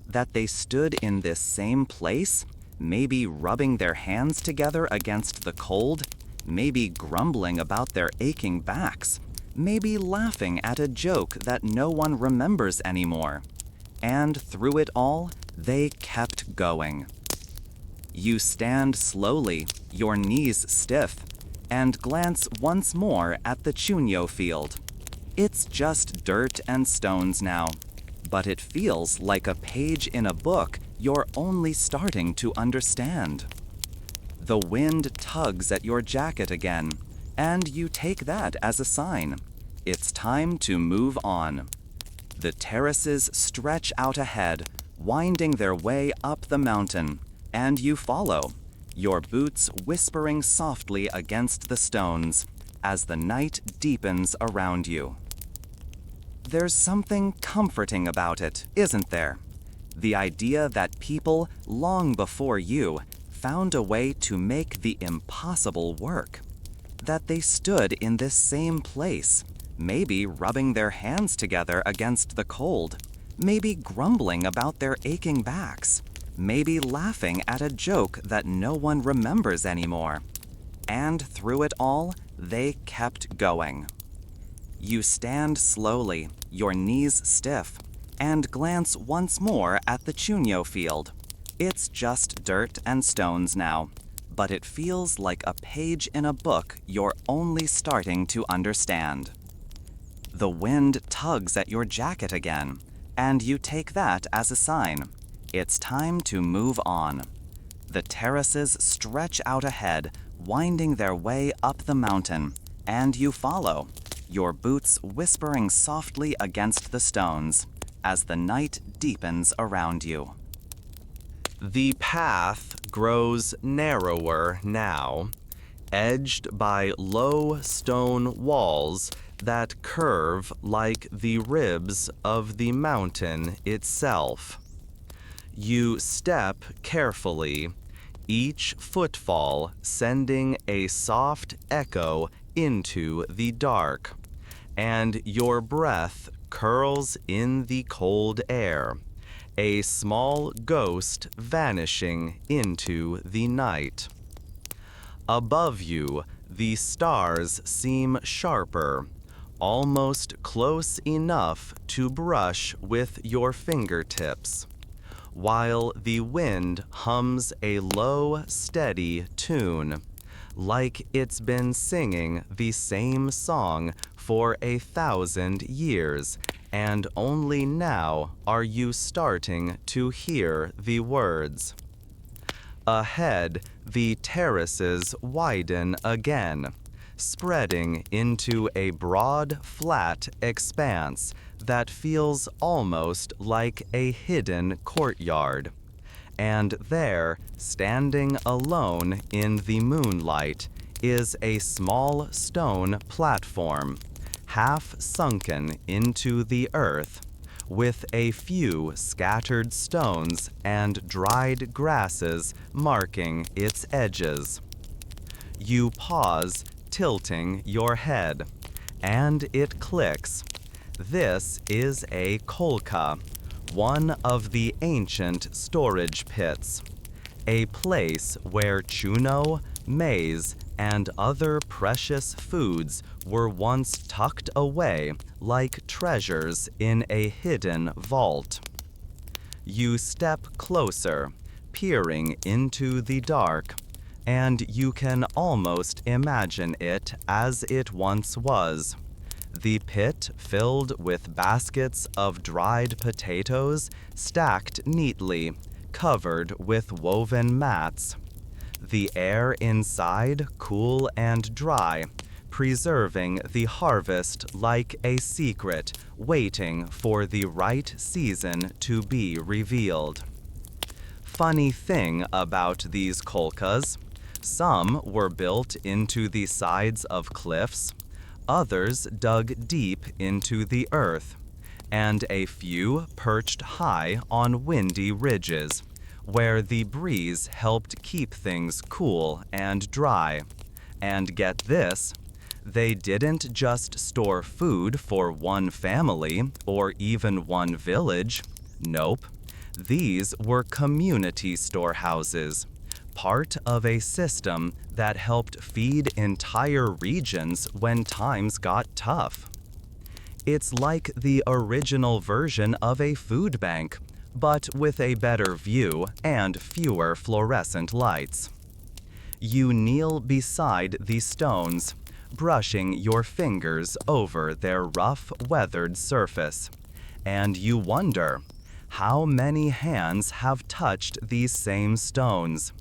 That they stood in this same place, maybe rubbing their hands together against the cold, maybe grumbling about their aching backs, maybe laughing at a joke that no one remembers anymore. And through it all, they kept going. You stand slowly, your knees stiff, and glance once more at the chuño field. It's just dirt and stones now, but it feels like a page in a book you're only starting to understand. The wind tugs at your jacket again, and you take that as a sign. It's time to move on. The terraces stretch out ahead, winding their way up the mountain, and you follow, your boots whispering softly against the stones as the night deepens around you. There's something comforting about it, isn't there? The idea that people long before you found a way to make the impossible work. That they stood in this same place, maybe rubbing their hands together against the cold, maybe grumbling about their aching backs, maybe laughing at a joke that no one remembers anymore. And through it all, they kept going. You stand slowly, your knees stiff, and glance once more at the chuño field. It's just dirt and stones now, but it feels like a page in a book you're only starting to understand. The wind tugs at your jacket again, and you take that as a sign. It's time to move on. The terraces stretch out ahead, winding their way up the mountain, and you follow, your boots whispering softly against the stones as the night deepens around you. The path grows narrower now, edged by low stone walls that curve like the ribs of the mountain itself. You step carefully, each footfall sending a soft echo into the dark, and your breath curls in the cold air, a small ghost vanishing into the night. Above you, the stars seem sharper, almost close enough to brush with your fingertips, while the wind hums a low, steady tune, like it's been singing the same song for 1,000 years, and only now are you starting to hear the words. Ahead, the terraces widen again, spreading into a broad, flat expanse that feels almost like a hidden courtyard. And there, standing alone in the moonlight, is a small stone platform, half sunken into the earth, with a few scattered stones and dried grasses marking its edges. You pause, tilting your head, and it clicks. This is a kolka, one of the ancient storage pits, a place where chuño, maize, and other precious foods were once tucked away like treasures in a hidden vault. You step closer, peering into the dark, and you can almost imagine it as it once was. The pit filled with baskets of dried potatoes stacked neatly, covered with woven mats. The air inside cool and dry, preserving the harvest like a secret, waiting for the right season to be revealed. Funny thing about these kolkas, some were built into the sides of cliffs, others dug deep into the earth, and a few perched high on windy ridges, where the breeze helped keep things cool and dry. And get this, They didn't just store food for one family or even one village. Nope. These were community storehouses, part of a system that helped feed entire regions when times got tough. It's like the original version of a food bank, but with a better view and fewer fluorescent lights. You kneel beside the stones, brushing your fingers over their rough, weathered surface, and you wonder, how many hands have touched these same stones?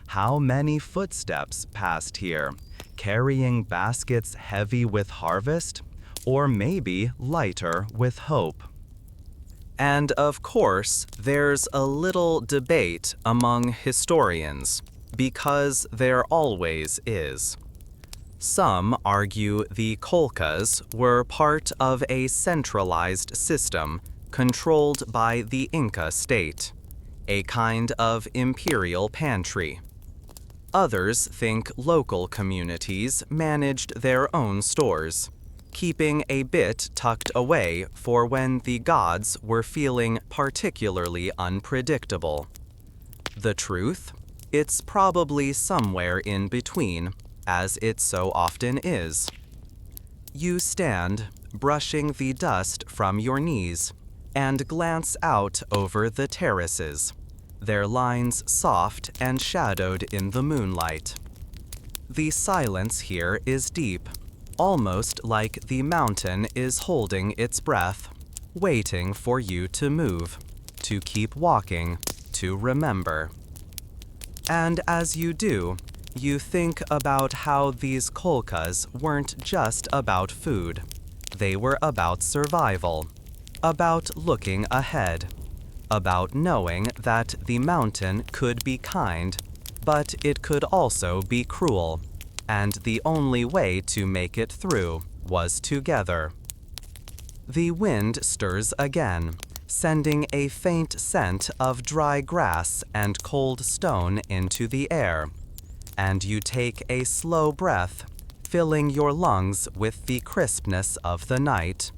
How many footsteps passed here, carrying baskets heavy with harvest, or maybe lighter with hope? And of course, there's a little debate among historians, because there always is. Some argue the Colcas were part of a centralized system controlled by the Inca state, a kind of imperial pantry. Others think local communities managed their own stores, keeping a bit tucked away for when the gods were feeling particularly unpredictable. The truth? It's probably somewhere in between, as it so often is. You stand, brushing the dust from your knees, and glance out over the terraces, their lines soft and shadowed in the moonlight. The silence here is deep, almost like the mountain is holding its breath, waiting for you to move, to keep walking, to remember. And as you do, you think about how these Colcas weren't just about food. They were about survival, about looking ahead, about knowing that the mountain could be kind, but it could also be cruel, and the only way to make it through was together. The wind stirs again, sending a faint scent of dry grass and cold stone into the air, and you take a slow breath, filling your lungs with the crispness of the night.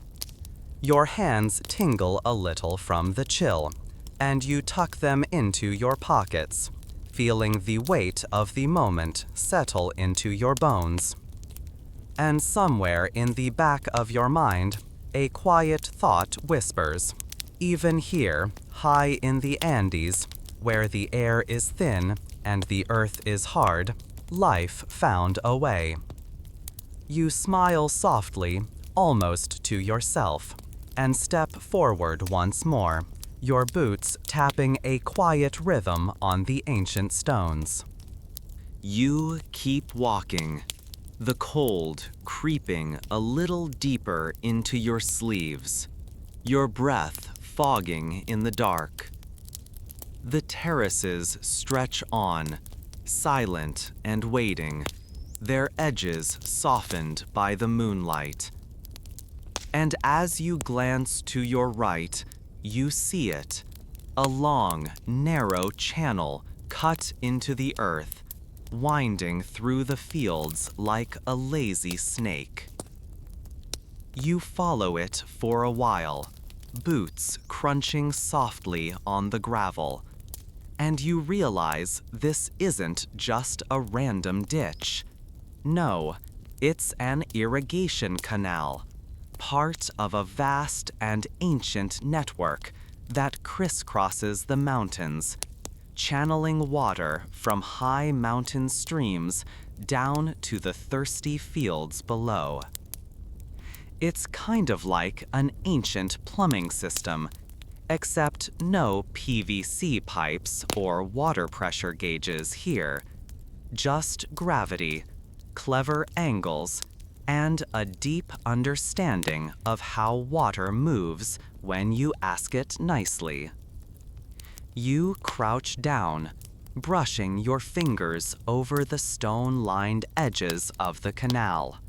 Your hands tingle a little from the chill, and you tuck them into your pockets, feeling the weight of the moment settle into your bones. And somewhere in the back of your mind, a quiet thought whispers, even here, high in the Andes, where the air is thin and the earth is hard, life found a way. You smile softly, almost to yourself, and step forward once more, your boots tapping a quiet rhythm on the ancient stones. You keep walking, the cold creeping a little deeper into your sleeves, your breath fogging in the dark. The terraces stretch on, silent and waiting, their edges softened by the moonlight. And as you glance to your right, you see it, a long, narrow channel cut into the earth, winding through the fields like a lazy snake. You follow it for a while, boots crunching softly on the gravel, and you realize this isn't just a random ditch. No, it's an irrigation canal, part of a vast and ancient network that crisscrosses the mountains, channeling water from high mountain streams down to the thirsty fields below. It's kind of like an ancient plumbing system, except no PVC pipes or water pressure gauges here. Just gravity, clever angles, and a deep understanding of how water moves when you ask it nicely. You crouch down, brushing your fingers over the stone-lined edges of the canal.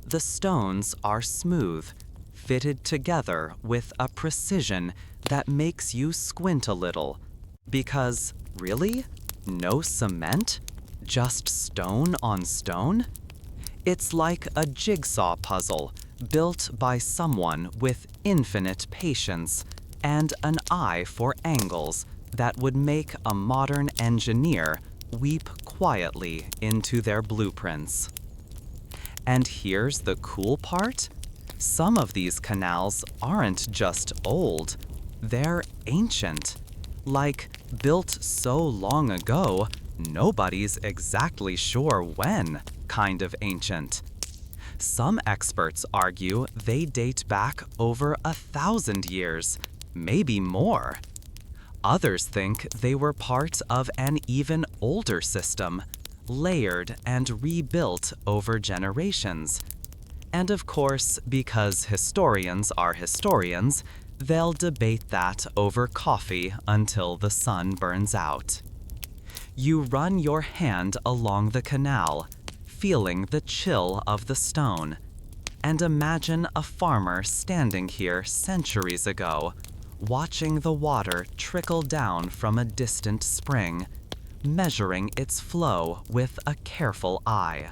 The stones are smooth, fitted together with a precision that makes you squint a little. Because, really? No cement? Just stone on stone? It's like a jigsaw puzzle built by someone with infinite patience and an eye for angles that would make a modern engineer weep quietly into their blueprints. And here's the cool part. Some of these canals aren't just old, they're ancient. Like, built so long ago, nobody's exactly sure when kind of ancient. Some experts argue they date back over 1,000 years, maybe more. Others think they were part of an even older system, layered and rebuilt over generations. And of course, because historians are historians, they'll debate that over coffee until the sun burns out. You run your hand along the canal, feeling the chill of the stone, and imagine a farmer standing here centuries ago, watching the water trickle down from a distant spring, measuring its flow with a careful eye.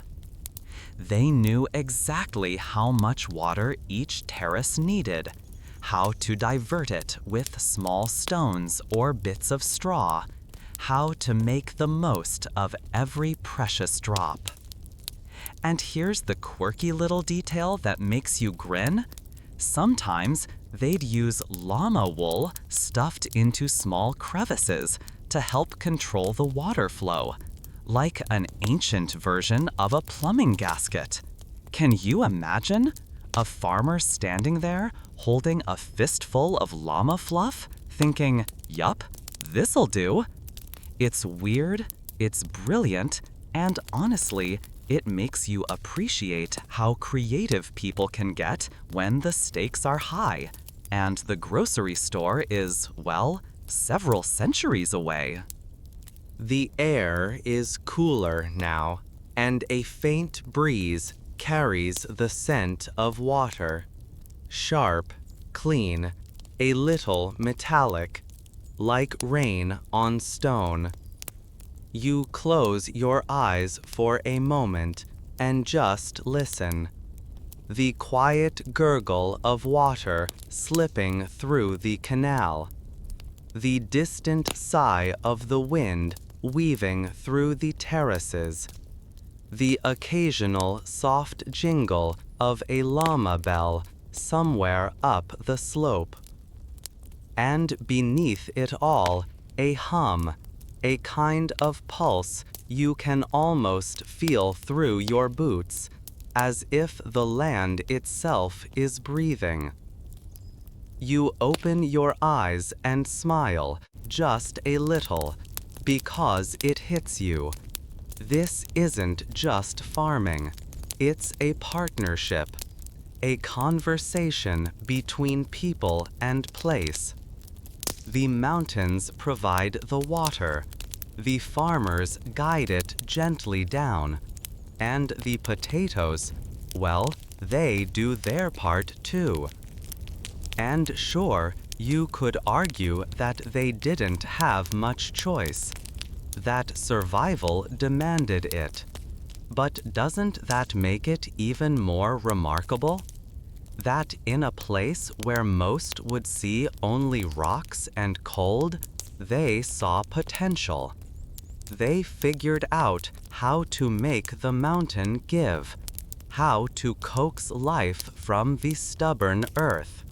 They knew exactly how much water each terrace needed, how to divert it with small stones or bits of straw, how to make the most of every precious drop. And here's the quirky little detail that makes you grin. Sometimes they'd use llama wool stuffed into small crevices to help control the water flow, like an ancient version of a plumbing gasket. Can you imagine? A farmer standing there holding a fistful of llama fluff, thinking, yup, this'll do. It's weird, it's brilliant, and honestly, it makes you appreciate how creative people can get when the stakes are high, and the grocery store is, well, several centuries away. The air is cooler now, and a faint breeze carries the scent of water. Sharp, clean, a little metallic, like rain on stone. You close your eyes for a moment and just listen. The quiet gurgle of water slipping through the canal. The distant sigh of the wind weaving through the terraces. The occasional soft jingle of a llama bell somewhere up the slope. And beneath it all, a hum, a kind of pulse you can almost feel through your boots, as if the land itself is breathing. You open your eyes and smile, just a little, because it hits you. This isn't just farming, it's a partnership, a conversation between people and place. The mountains provide the water, the farmers guide it gently down, and the potatoes, well, they do their part too. And sure, you could argue that they didn't have much choice, that survival demanded it. But doesn't that make it even more remarkable? That in a place where most would see only rocks and cold, they saw potential. They figured out how to make the mountain give, how to coax life from the stubborn earth.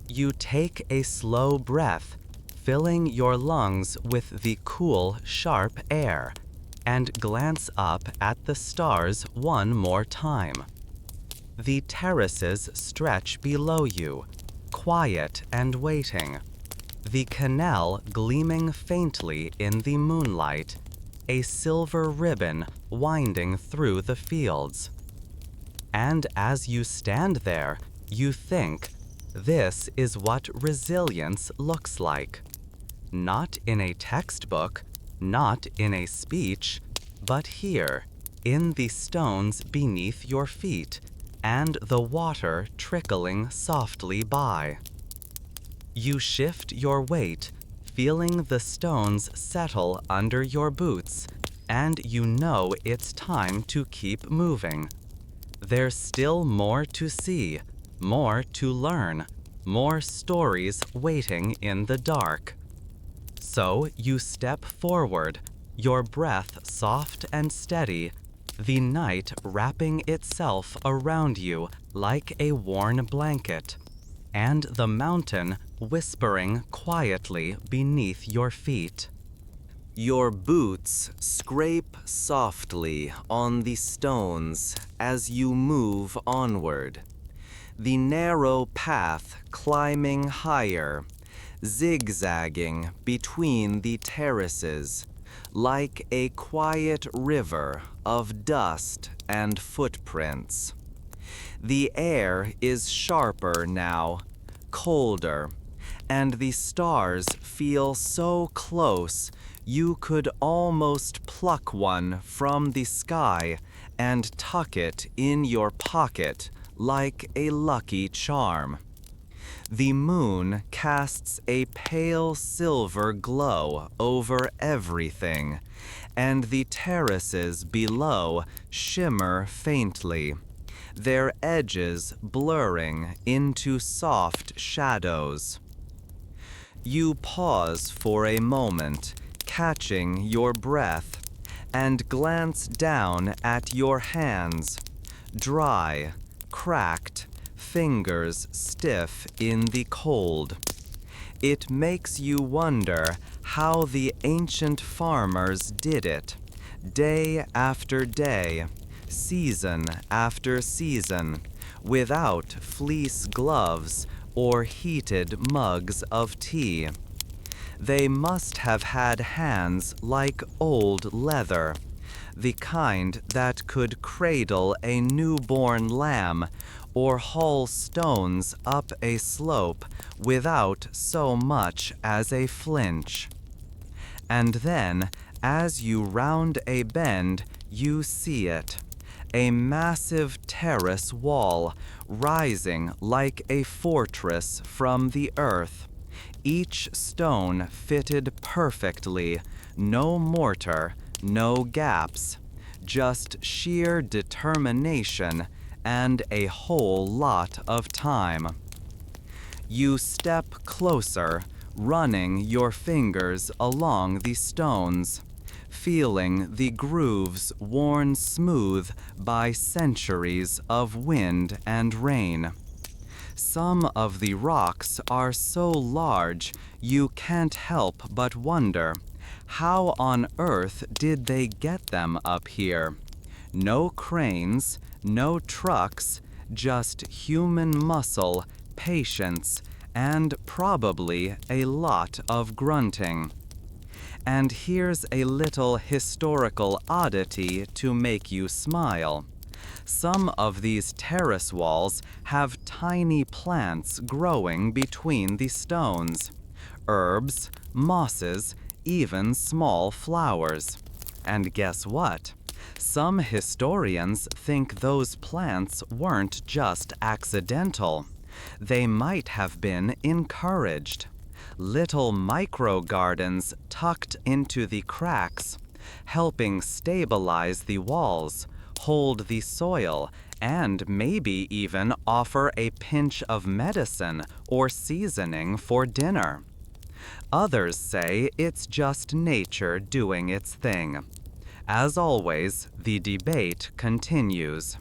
You take a slow breath, filling your lungs with the cool, sharp air, and glance up at the stars one more time. The terraces stretch below you, quiet and waiting. The canal gleaming faintly in the moonlight, a silver ribbon winding through the fields. And as you stand there, you think, this is what resilience looks like. Not in a textbook, not in a speech, but here, in the stones beneath your feet, and the water trickling softly by. You shift your weight, feeling the stones settle under your boots, and you know it's time to keep moving. There's still more to see, more to learn, more stories waiting in the dark. So you step forward, your breath soft and steady, the night wrapping itself around you like a worn blanket, and the mountain whispering quietly beneath your feet. Your boots scrape softly on the stones as you move onward. The narrow path climbing higher, zigzagging between the terraces, like a quiet river of dust and footprints. The air is sharper now, colder, and the stars feel so close you could almost pluck one from the sky and tuck it in your pocket like a lucky charm. The moon casts a pale silver glow over everything, and the terraces below shimmer faintly, their edges blurring into soft shadows. You pause for a moment, catching your breath, and glance down at your hands, dry, cracked, fingers stiff in the cold. It makes you wonder how the ancient farmers did it, day after day, season after season, without fleece gloves or heated mugs of tea. They must have had hands like old leather, the kind that could cradle a newborn lamb or haul stones up a slope without so much as a flinch. And then, as you round a bend, you see it, a massive terrace wall rising like a fortress from the earth, each stone fitted perfectly, no mortar, no gaps, just sheer determination and a whole lot of time. You step closer, running your fingers along the stones, feeling the grooves worn smooth by centuries of wind and rain. Some of the rocks are so large you can't help but wonder, how on earth did they get them up here? No cranes, no trucks, just human muscle, patience, and probably a lot of grunting. And here's a little historical oddity to make you smile. Some of these terrace walls have tiny plants growing between the stones, herbs, mosses, even small flowers. And guess what? Some historians think those plants weren't just accidental. They might have been encouraged. Little micro-gardens tucked into the cracks, helping stabilize the walls, hold the soil, and maybe even offer a pinch of medicine or seasoning for dinner. Others say it's just nature doing its thing. As always, the debate continues.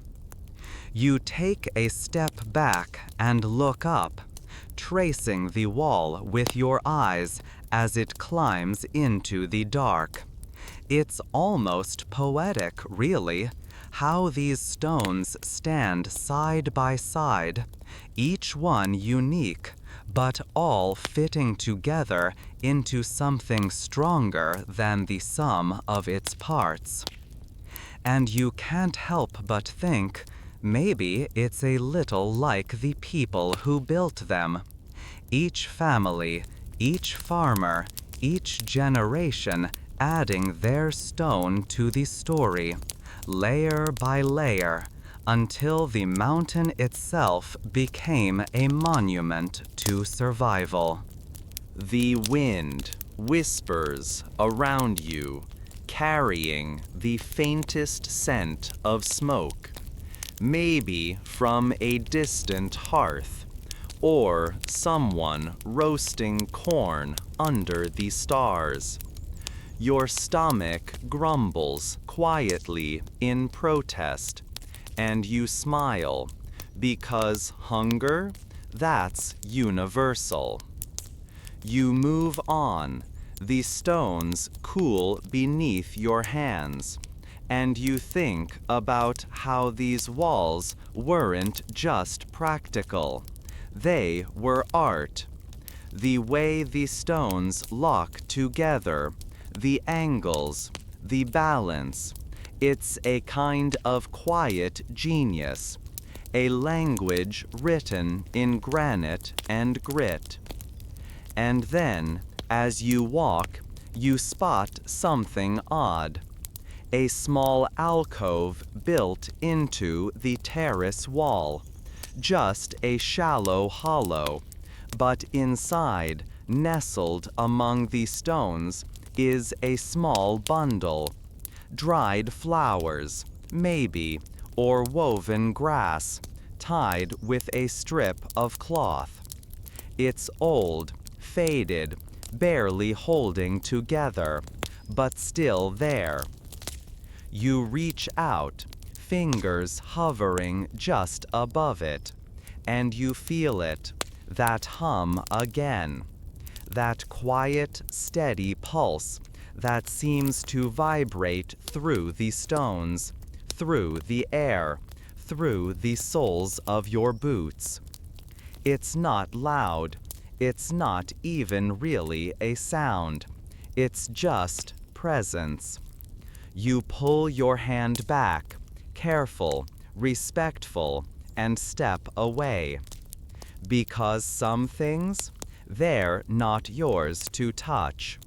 You take a step back and look up, tracing the wall with your eyes as it climbs into the dark. It's almost poetic, really, how these stones stand side by side, each one unique, but all fitting together into something stronger than the sum of its parts. And you can't help but think, maybe it's a little like the people who built them. Each family, each farmer, each generation adding their stone to the story, layer by layer, until the mountain itself became a monument to survival. The wind whispers around you, carrying the faintest scent of smoke, maybe from a distant hearth, or someone roasting corn under the stars. Your stomach grumbles quietly in protest, and you smile, because hunger, that's universal. You move on, the stones cool beneath your hands, and you think about how these walls weren't just practical. They were art. The way the stones lock together, the angles, the balance, it's a kind of quiet genius, a language written in granite and grit. And then, as you walk, you spot something odd. A small alcove built into the terrace wall, just a shallow hollow, but inside, nestled among the stones, is a small bundle. Dried flowers, maybe, or woven grass, tied with a strip of cloth. It's old, faded, barely holding together, but still there. You reach out, fingers hovering just above it, and you feel it, that hum again, that quiet, steady pulse that seems to vibrate through the stones, through the air, through the soles of your boots. It's not loud, it's not even really a sound, it's just presence. You pull your hand back, careful, respectful, and step away. Because some things, they're not yours to touch.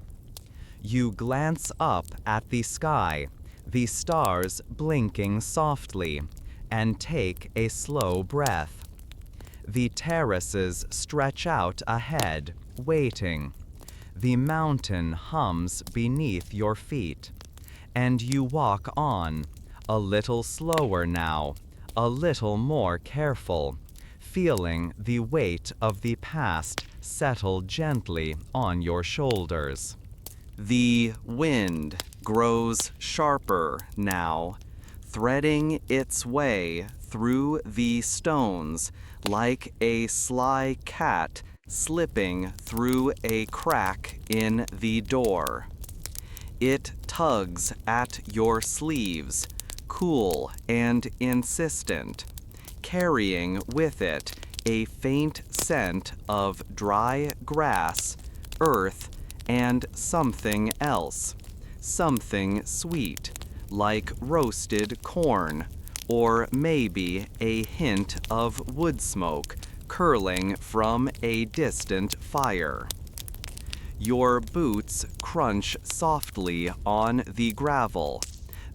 You glance up at the sky, the stars blinking softly, and take a slow breath. The terraces stretch out ahead, waiting. The mountain hums beneath your feet, and you walk on, a little slower now, a little more careful, feeling the weight of the past settle gently on your shoulders. The wind grows sharper now, threading its way through the stones like a sly cat slipping through a crack in the door. It tugs at your sleeves, cool and insistent, carrying with it a faint scent of dry grass, earth, and something else, something sweet, like roasted corn, or maybe a hint of wood smoke curling from a distant fire. Your boots crunch softly on the gravel,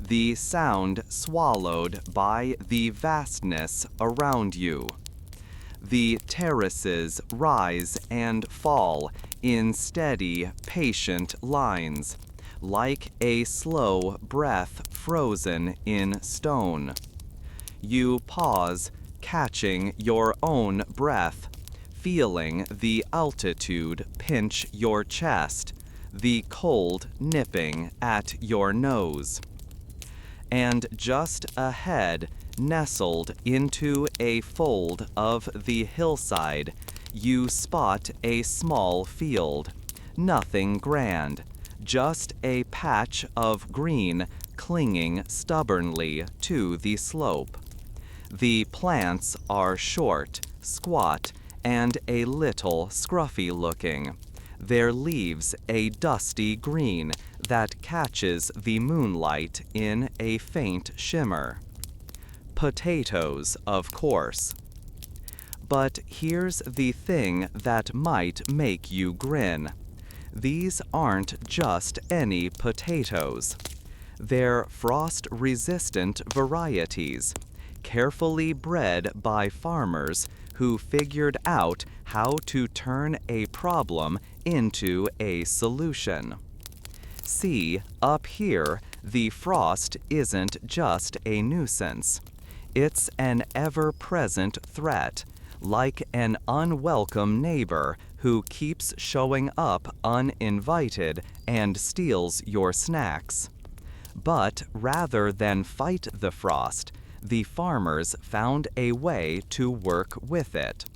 the sound swallowed by the vastness around you. The terraces rise and fall in steady, patient lines, like a slow breath frozen in stone. You pause, catching your own breath, feeling the altitude pinch your chest, the cold nipping at your nose. And just ahead, nestled into a fold of the hillside, you spot a small field. Nothing grand, just a patch of green clinging stubbornly to the slope. The plants are short, squat, and a little scruffy looking, their leaves a dusty green that catches the moonlight in a faint shimmer. Potatoes, of course. But here's the thing that might make you grin. These aren't just any potatoes. They're frost-resistant varieties, carefully bred by farmers who figured out how to turn a problem into a solution. See, up here, the frost isn't just a nuisance. It's an ever-present threat, like an unwelcome neighbor who keeps showing up uninvited and steals your snacks. But rather than fight the frost, the farmers found a way to work with it.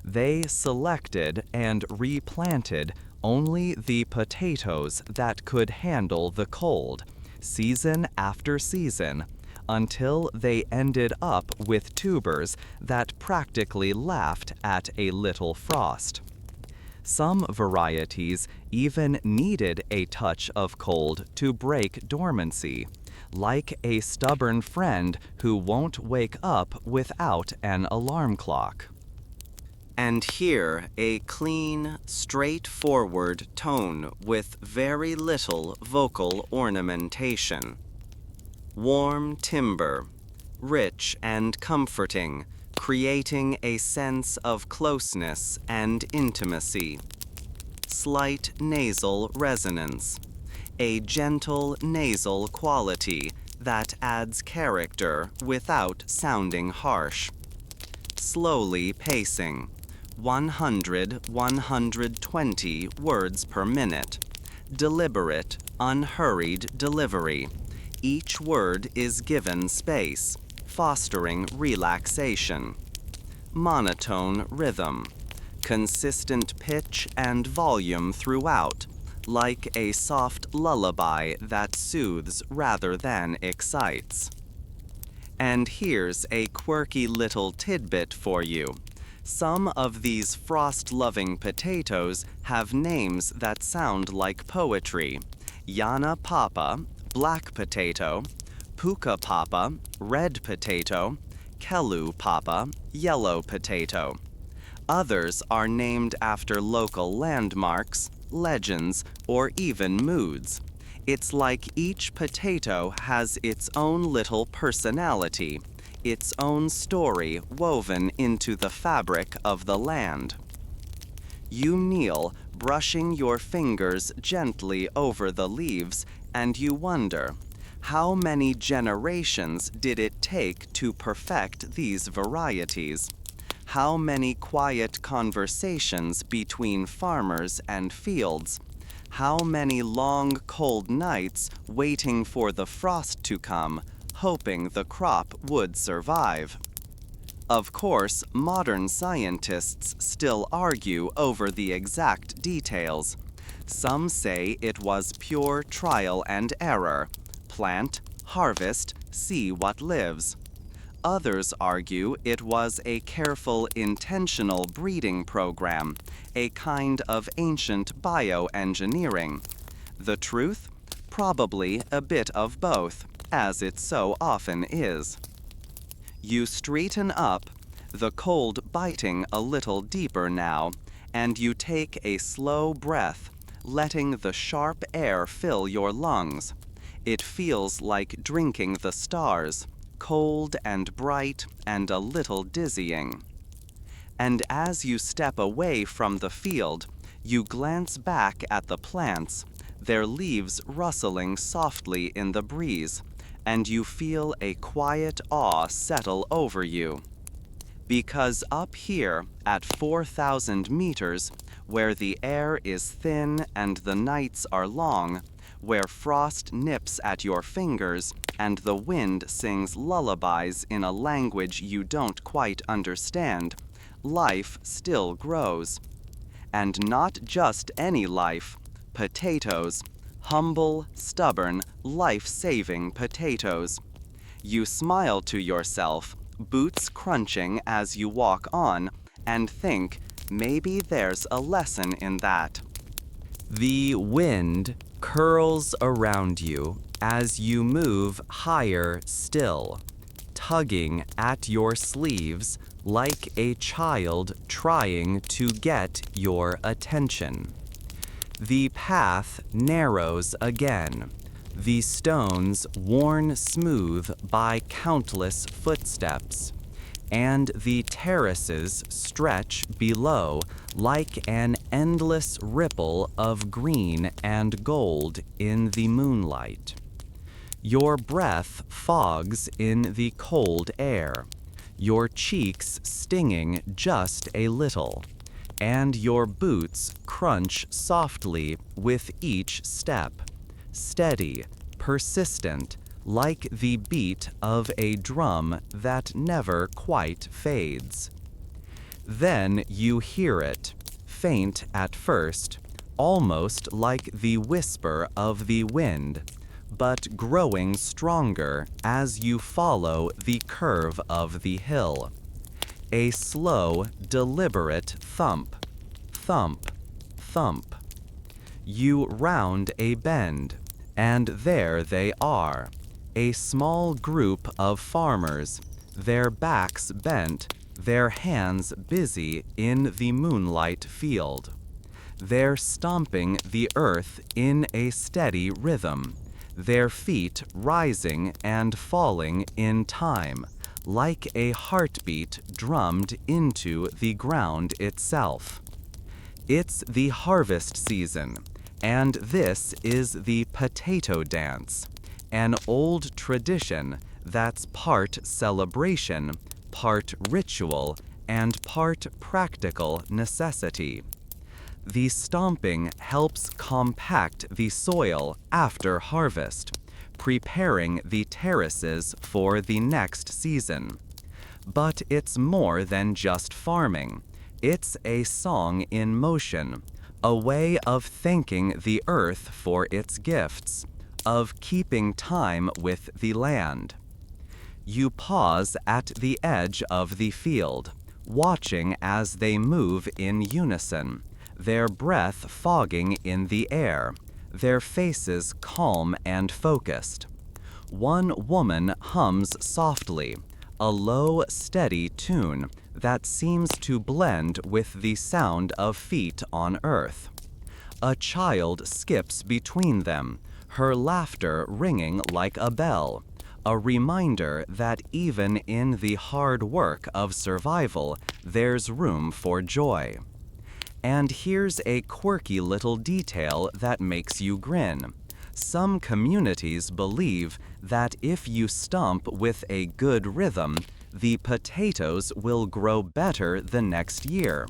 They selected and replanted only the potatoes that could handle the cold, season after season, until they ended up with tubers that practically laughed at a little frost. Some varieties even needed a touch of cold to break dormancy, like a stubborn friend who won't wake up without an alarm clock. And here a clean, straightforward tone with very little vocal ornamentation. Warm timbre, rich and comforting, creating a sense of closeness and intimacy. Slight nasal resonance, a gentle nasal quality that adds character without sounding harsh. Slowly pacing, 100-120 words per minute. Deliberate, unhurried delivery. Each word is given space, fostering relaxation. Monotone rhythm. Consistent pitch and volume throughout, like a soft lullaby that soothes rather than excites. And here's a quirky little tidbit for you. Some of these frost-loving potatoes have names that sound like poetry. Yana Papa, black potato; Puka Papa, red potato; Kelu Papa, yellow potato. Others are named after local landmarks, legends, or even moods. It's like each potato has its own little personality, its own story woven into the fabric of the land. You kneel, brushing your fingers gently over the leaves, and you wonder, how many generations did it take to perfect these varieties? How many quiet conversations between farmers and fields? How many long, cold nights waiting for the frost to come, hoping the crop would survive? Of course, modern scientists still argue over the exact details. Some say it was pure trial and error. Plant, harvest, see what lives. Others argue it was a careful, intentional breeding program, a kind of ancient bioengineering. The truth? Probably a bit of both, as it so often is. You straighten up, the cold biting a little deeper now, and you take a slow breath, letting the sharp air fill your lungs. It feels like drinking the stars, cold and bright and a little dizzying. And as you step away from the field, you glance back at the plants, their leaves rustling softly in the breeze, and you feel a quiet awe settle over you. Because up here, at 4,000 meters, where the air is thin and the nights are long, where frost nips at your fingers and the wind sings lullabies in a language you don't quite understand, life still grows. And not just any life, potatoes, humble, stubborn, life-saving potatoes. You smile to yourself, boots crunching as you walk on, and think, maybe there's a lesson in that. The wind curls around you as you move higher still, tugging at your sleeves like a child trying to get your attention. The path narrows again, the stones worn smooth by countless footsteps, and the terraces stretch below like an endless ripple of green and gold in the moonlight. Your breath fogs in the cold air, your cheeks stinging just a little, and your boots crunch softly with each step, steady, persistent, like the beat of a drum that never quite fades. Then you hear it, faint at first, almost like the whisper of the wind, but growing stronger as you follow the curve of the hill. A slow, deliberate thump, thump, thump. You round a bend, and there they are, a small group of farmers, their backs bent, their hands busy in the moonlight field. They're stomping the earth in a steady rhythm, their feet rising and falling in time, like a heartbeat drummed into the ground itself. It's the harvest season, and this is the potato dance, an old tradition that's part celebration, part ritual, and part practical necessity. The stomping helps compact the soil after harvest, preparing the terraces for the next season. But it's more than just farming. It's a song in motion, a way of thanking the earth for its gifts, of keeping time with the land. You pause at the edge of the field, watching as they move in unison, their breath fogging in the air, their faces calm and focused. One woman hums softly, a low, steady tune that seems to blend with the sound of feet on earth. A child skips between them, her laughter ringing like a bell, a reminder that even in the hard work of survival, there's room for joy. And here's a quirky little detail that makes you grin. Some communities believe that if you stomp with a good rhythm, the potatoes will grow better the next year,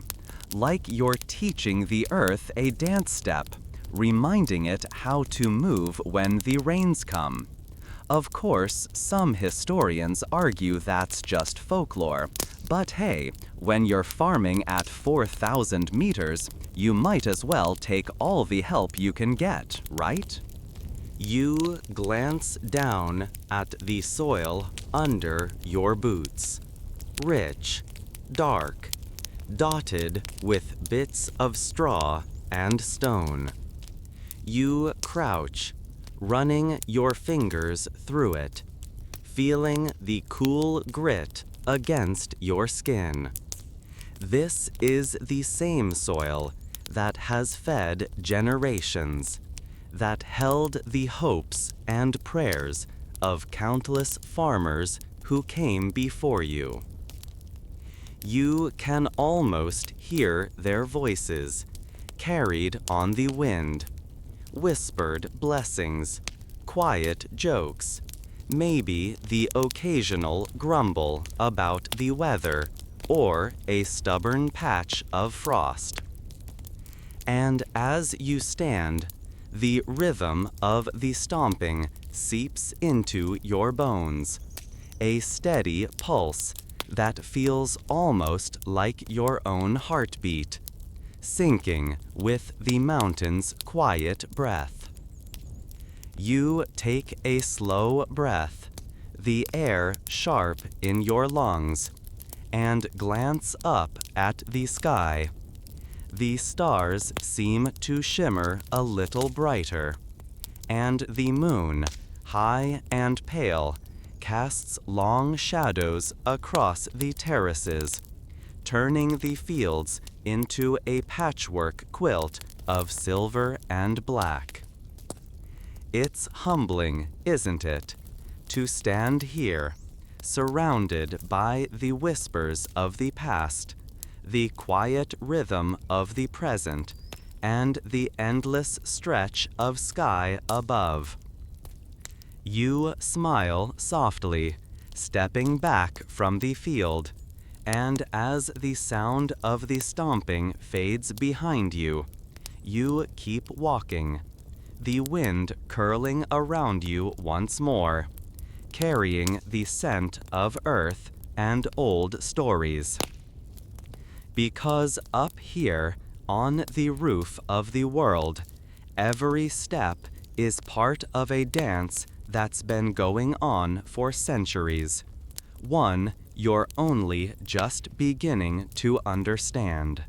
like you're teaching the earth a dance step, reminding it how to move when the rains come. Of course, some historians argue that's just folklore, but hey, when you're farming at 4,000 meters, you might as well take all the help you can get, right? You glance down at the soil under your boots. Rich, dark, dotted with bits of straw and stone. You crouch, running your fingers through it, feeling the cool grit against your skin. This is the same soil that has fed generations, that held the hopes and prayers of countless farmers who came before you. You can almost hear their voices, carried on the wind, whispered blessings, quiet jokes, maybe the occasional grumble about the weather or a stubborn patch of frost. And as you stand, the rhythm of the stomping seeps into your bones, a steady pulse that feels almost like your own heartbeat, syncing with the mountain's quiet breath. You take a slow breath, the air sharp in your lungs, and glance up at the sky. The stars seem to shimmer a little brighter, and the moon, high and pale, casts long shadows across the terraces, turning the fields into a patchwork quilt of silver and black. It's humbling, isn't it, to stand here, surrounded by the whispers of the past, the quiet rhythm of the present, and the endless stretch of sky above. You smile softly, stepping back from the field, and as the sound of the stomping fades behind you, you keep walking, the wind curling around you once more, carrying the scent of earth and old stories. Because up here, on the roof of the world, every step is part of a dance that's been going on for centuries, one you're only just beginning to understand.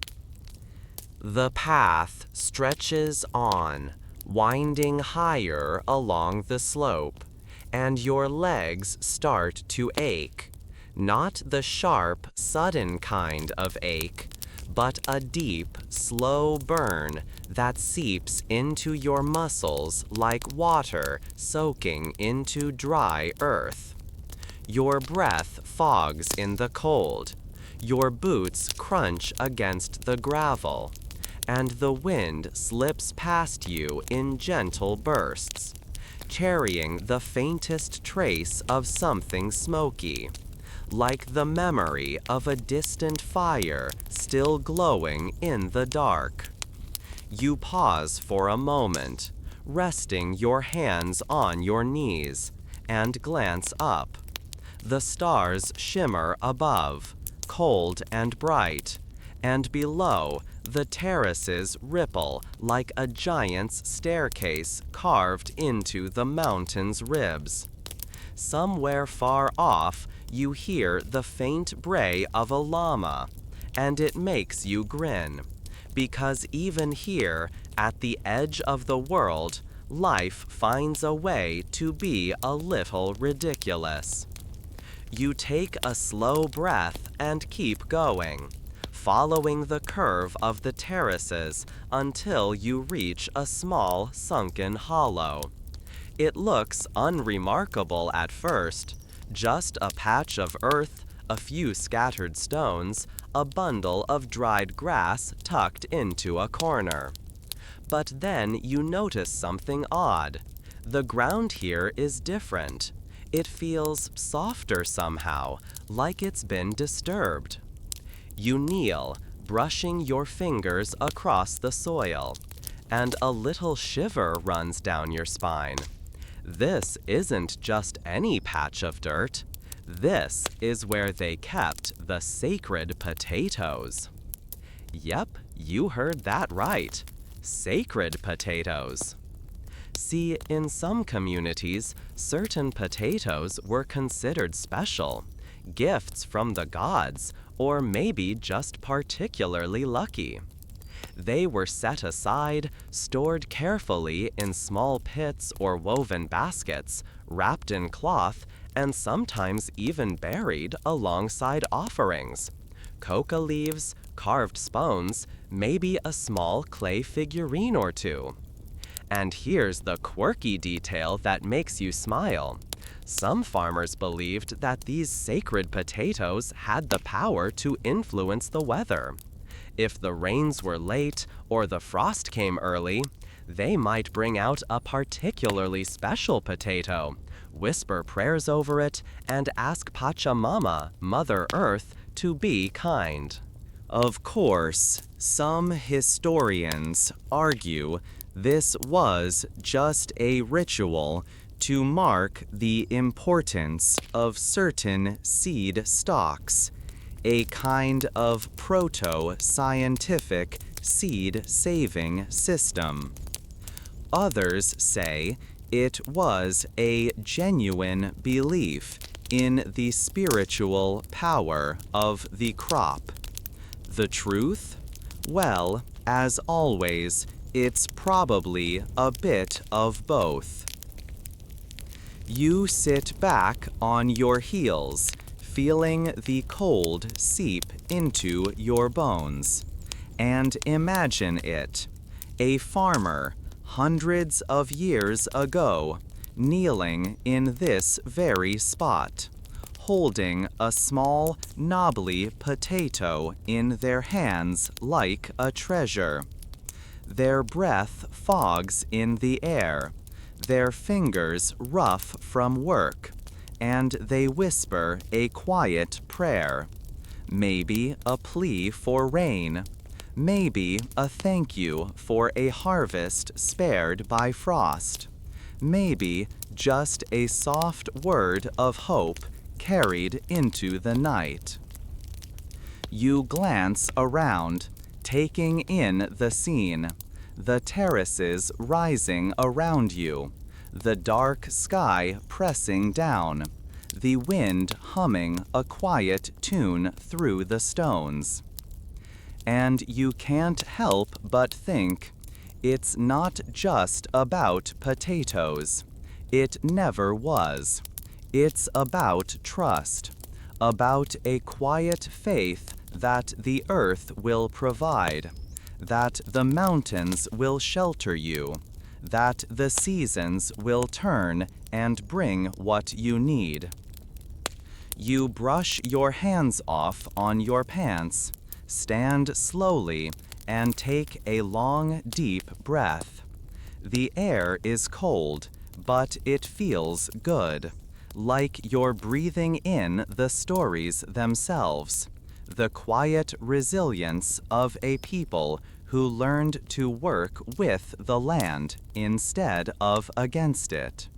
The path stretches on, winding higher along the slope, and your legs start to ache. Not the sharp, sudden kind of ache, but a deep, slow burn that seeps into your muscles like water soaking into dry earth. Your breath fogs in the cold. Your boots crunch against the gravel, and the wind slips past you in gentle bursts, carrying the faintest trace of something smoky, like the memory of a distant fire still glowing in the dark. You pause for a moment, resting your hands on your knees, and glance up. The stars shimmer above, cold and bright, and below, the terraces ripple like a giant's staircase carved into the mountain's ribs. Somewhere far off, you hear the faint bray of a llama, and it makes you grin, because even here, at the edge of the world, life finds a way to be a little ridiculous. You take a slow breath and keep going, following the curve of the terraces until you reach a small sunken hollow. It looks unremarkable at first, just a patch of earth, a few scattered stones, a bundle of dried grass tucked into a corner. But then you notice something odd. The ground here is different. It feels softer somehow, like it's been disturbed. You kneel, brushing your fingers across the soil, and a little shiver runs down your spine. This isn't just any patch of dirt. This is where they kept the sacred potatoes. Yep, you heard that right. Sacred potatoes. See, in some communities, certain potatoes were considered special, gifts from the gods, or maybe just particularly lucky. They were set aside, stored carefully in small pits or woven baskets, wrapped in cloth, and sometimes even buried alongside offerings. Coca leaves, carved stones, maybe a small clay figurine or two. And here's the quirky detail that makes you smile. Some farmers believed that these sacred potatoes had the power to influence the weather. If the rains were late or the frost came early, they might bring out a particularly special potato, whisper prayers over it, and ask Pachamama, Mother Earth, to be kind. Of course, some historians argue this was just a ritual to mark the importance of certain seed stocks, a kind of proto-scientific seed-saving system. Others say it was a genuine belief in the spiritual power of the crop. The truth? Well, as always, it's probably a bit of both. You sit back on your heels, feeling the cold seep into your bones. And imagine it, a farmer hundreds of years ago, kneeling in this very spot, holding a small, knobbly potato in their hands like a treasure. Their breath fogs in the air, their fingers rough from work, and they whisper a quiet prayer. Maybe a plea for rain, maybe a thank you for a harvest spared by frost, maybe just a soft word of hope carried into the night. You glance around, taking in the scene, the terraces rising around you, the dark sky pressing down, the wind humming a quiet tune through the stones. And you can't help but think, it's not just about potatoes. It never was. It's about trust, about a quiet faith that the earth will provide, that the mountains will shelter you, that the seasons will turn and bring what you need. You brush your hands off on your pants, stand slowly, and take a long, deep breath. The air is cold, but it feels good, like you're breathing in the stories themselves, the quiet resilience of a people who learned to work with the land instead of against it.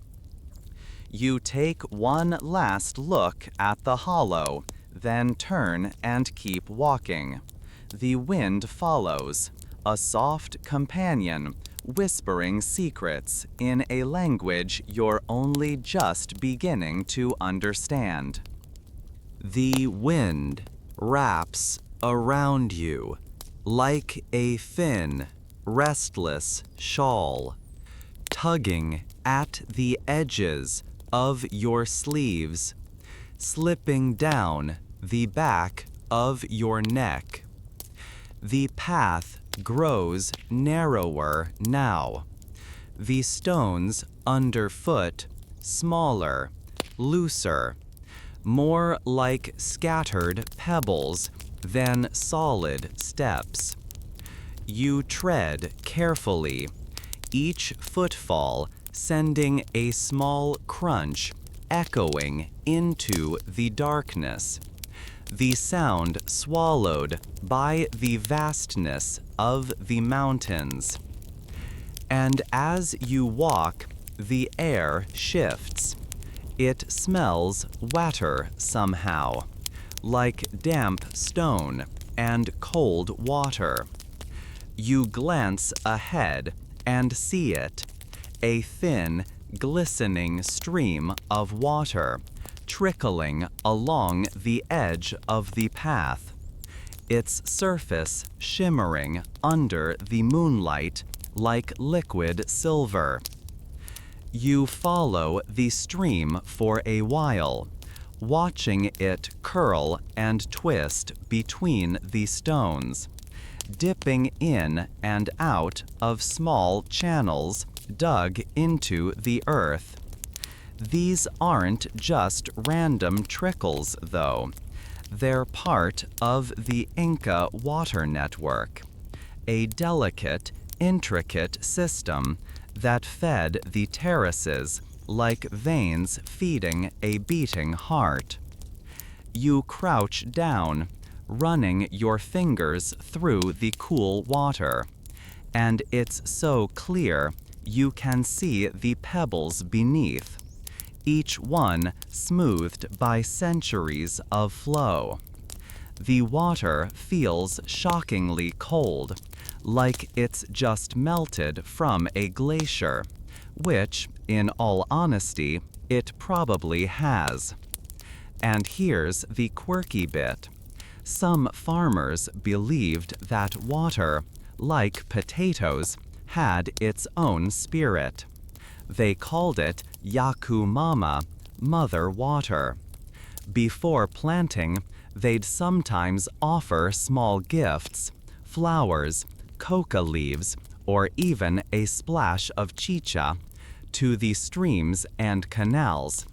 You take one last look at the hollow, then turn and keep walking. The wind follows, a soft companion, whispering secrets in a language you're only just beginning to understand. The wind wraps around you like a thin, restless shawl, tugging at the edges of your sleeves, slipping down the back of your neck. The path grows narrower now, the stones underfoot smaller, looser, more like scattered pebbles than solid steps. You tread carefully, each footfall sending a small crunch echoing into the darkness, the sound swallowed by the vastness of the mountains. And as you walk, the air shifts. It smells wetter somehow, like damp stone and cold water. You glance ahead and see it, a thin, glistening stream of water trickling along the edge of the path, its surface shimmering under the moonlight like liquid silver. You follow the stream for a while, watching it curl and twist between the stones, dipping in and out of small channels dug into the earth. These aren't just random trickles, though. They're part of the Inca water network, a delicate, intricate system that fed the terraces like veins feeding a beating heart. You crouch down, running your fingers through the cool water, and it's so clear you can see the pebbles beneath, each one smoothed by centuries of flow. The water feels shockingly cold, like it's just melted from a glacier, which, in all honesty, it probably has. And here's the quirky bit. Some farmers believed that water, like potatoes, had its own spirit. They called it Yaku Mama, Mother Water. Before planting, they'd sometimes offer small gifts, flowers, coca leaves, or even a splash of chicha to the streams and canals,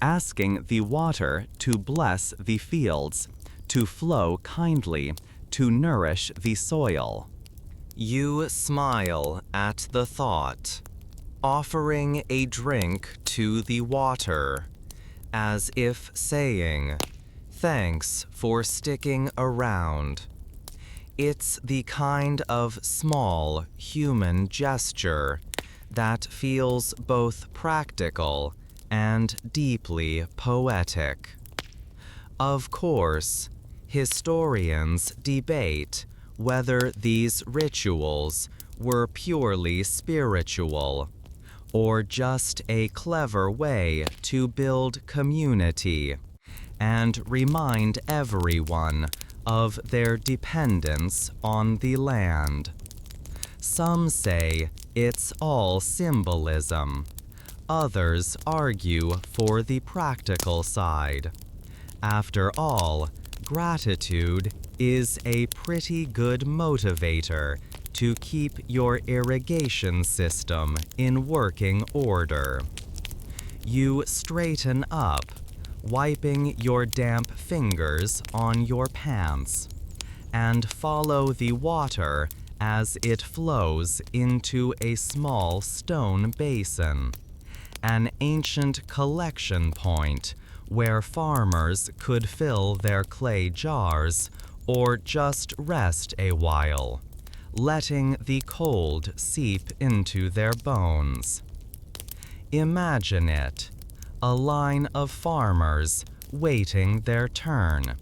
asking the water to bless the fields, to flow kindly, to nourish the soil. You smile at the thought, offering a drink to the water, as if saying, "Thanks for sticking around." It's the kind of small human gesture that feels both practical and deeply poetic. Of course, historians debate whether these rituals were purely spiritual or just a clever way to build community and remind everyone of their dependence on the land. Some say it's all symbolism. Others argue for the practical side. After all, gratitude is a pretty good motivator to keep your irrigation system in working order. You straighten up, wiping your damp fingers on your pants, and follow the water as it flows into a small stone basin, an ancient collection point where farmers could fill their clay jars or just rest a while, letting the cold seep into their bones. Imagine it, a line of farmers waiting their turn,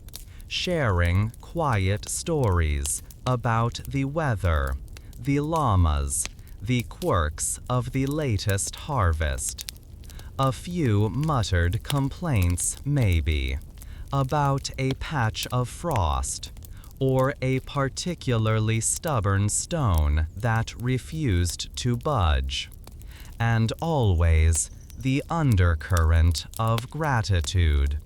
sharing quiet stories about the weather, the llamas, the quirks of the latest harvest. A few muttered complaints, maybe, about a patch of frost, or a particularly stubborn stone that refused to budge. And always the undercurrent of gratitude,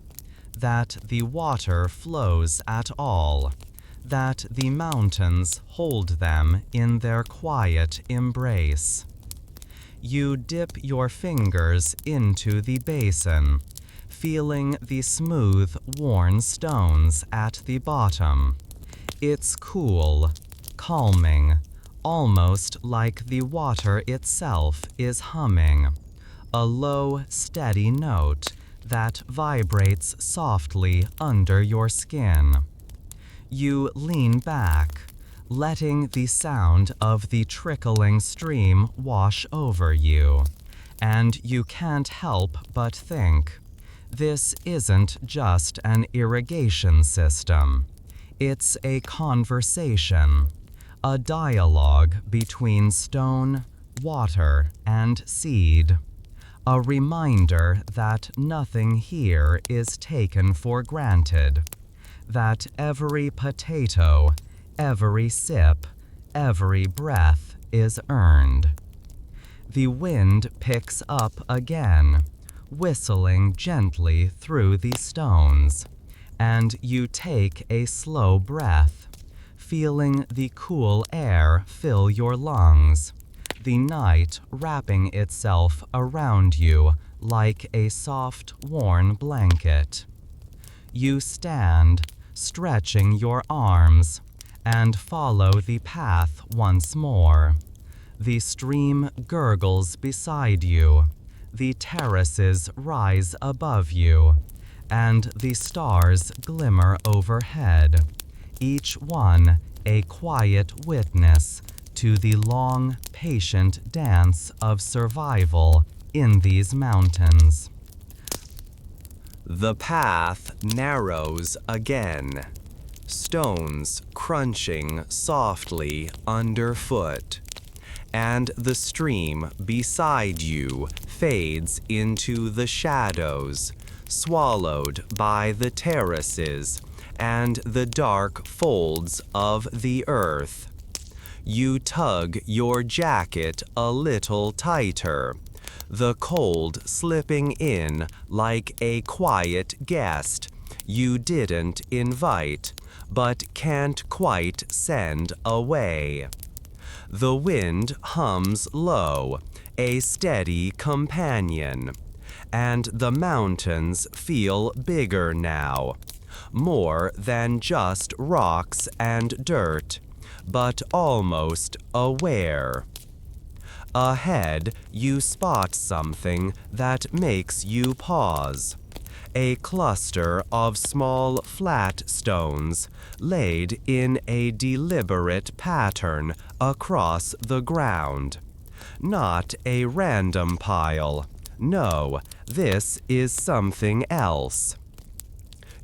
that the water flows at all, that the mountains hold them in their quiet embrace. You dip your fingers into the basin, feeling the smooth, worn stones at the bottom. It's cool, calming, almost like the water itself is humming, a low, steady note that vibrates softly under your skin. You lean back, letting the sound of the trickling stream wash over you, and you can't help but think, this isn't just an irrigation system. It's a conversation, a dialogue between stone, water, and seed. A reminder that nothing here is taken for granted, that every potato, every sip, every breath is earned. The wind picks up again, whistling gently through the stones, and you take a slow breath, feeling the cool air fill your lungs, the night wrapping itself around you like a soft, worn blanket. You stand, stretching your arms, and follow the path once more. The stream gurgles beside you, the terraces rise above you, and the stars glimmer overhead, each one a quiet witness to the long, patient dance of survival in these mountains. The path narrows again, stones crunching softly underfoot, and the stream beside you fades into the shadows, swallowed by the terraces and the dark folds of the earth. You tug your jacket a little tighter, the cold slipping in like a quiet guest you didn't invite but can't quite send away. The wind hums low, a steady companion, and the mountains feel bigger now, more than just rocks and dirt, but almost aware. Ahead, you spot something that makes you pause. A cluster of small flat stones laid in a deliberate pattern across the ground. Not a random pile. No, this is something else.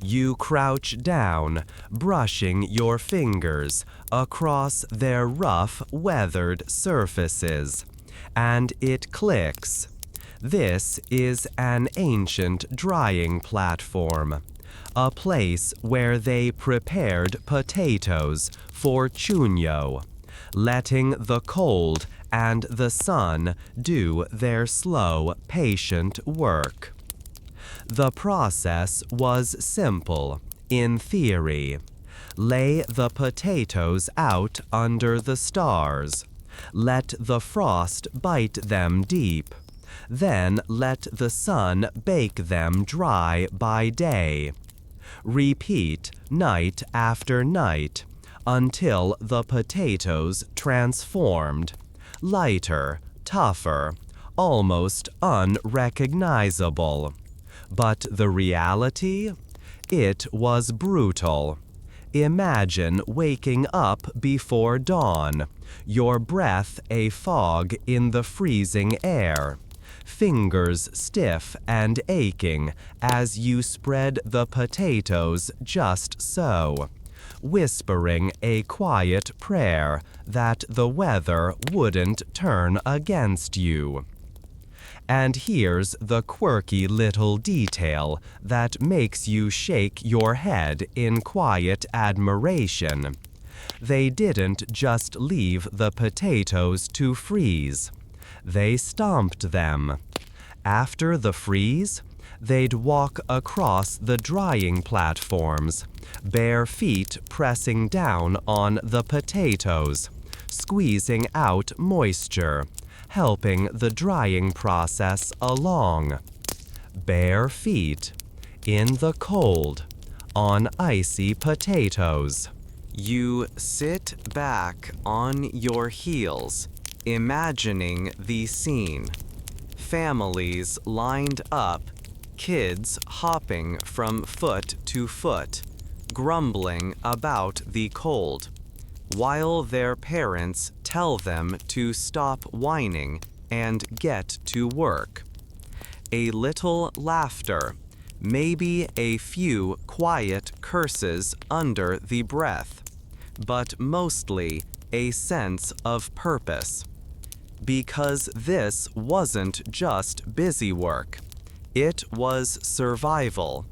You crouch down, brushing your fingers across their rough, weathered surfaces, and it clicks. This is an ancient drying platform, a place where they prepared potatoes for chuño, letting the cold and the sun do their slow, patient work. The process was simple, in theory. Lay the potatoes out under the stars. Let the frost bite them deep. Then let the sun bake them dry by day. Repeat night after night until the potatoes transformed, lighter, tougher, almost unrecognizable. But the reality? It was brutal. Imagine waking up before dawn, your breath a fog in the freezing air, fingers stiff and aching as you spread the potatoes just so, whispering a quiet prayer that the weather wouldn't turn against you. And here's the quirky little detail that makes you shake your head in quiet admiration. They didn't just leave the potatoes to freeze. They stomped them. After the freeze, they'd walk across the drying platforms, bare feet pressing down on the potatoes, squeezing out moisture, helping the drying process along. Bare feet, in the cold, on icy potatoes. You sit back on your heels, imagining the scene. Families lined up, kids hopping from foot to foot, grumbling about the cold, while their parents tell them to stop whining and get to work. A little laughter, maybe a few quiet curses under the breath, but mostly a sense of purpose. Because this wasn't just busy work, it was survival.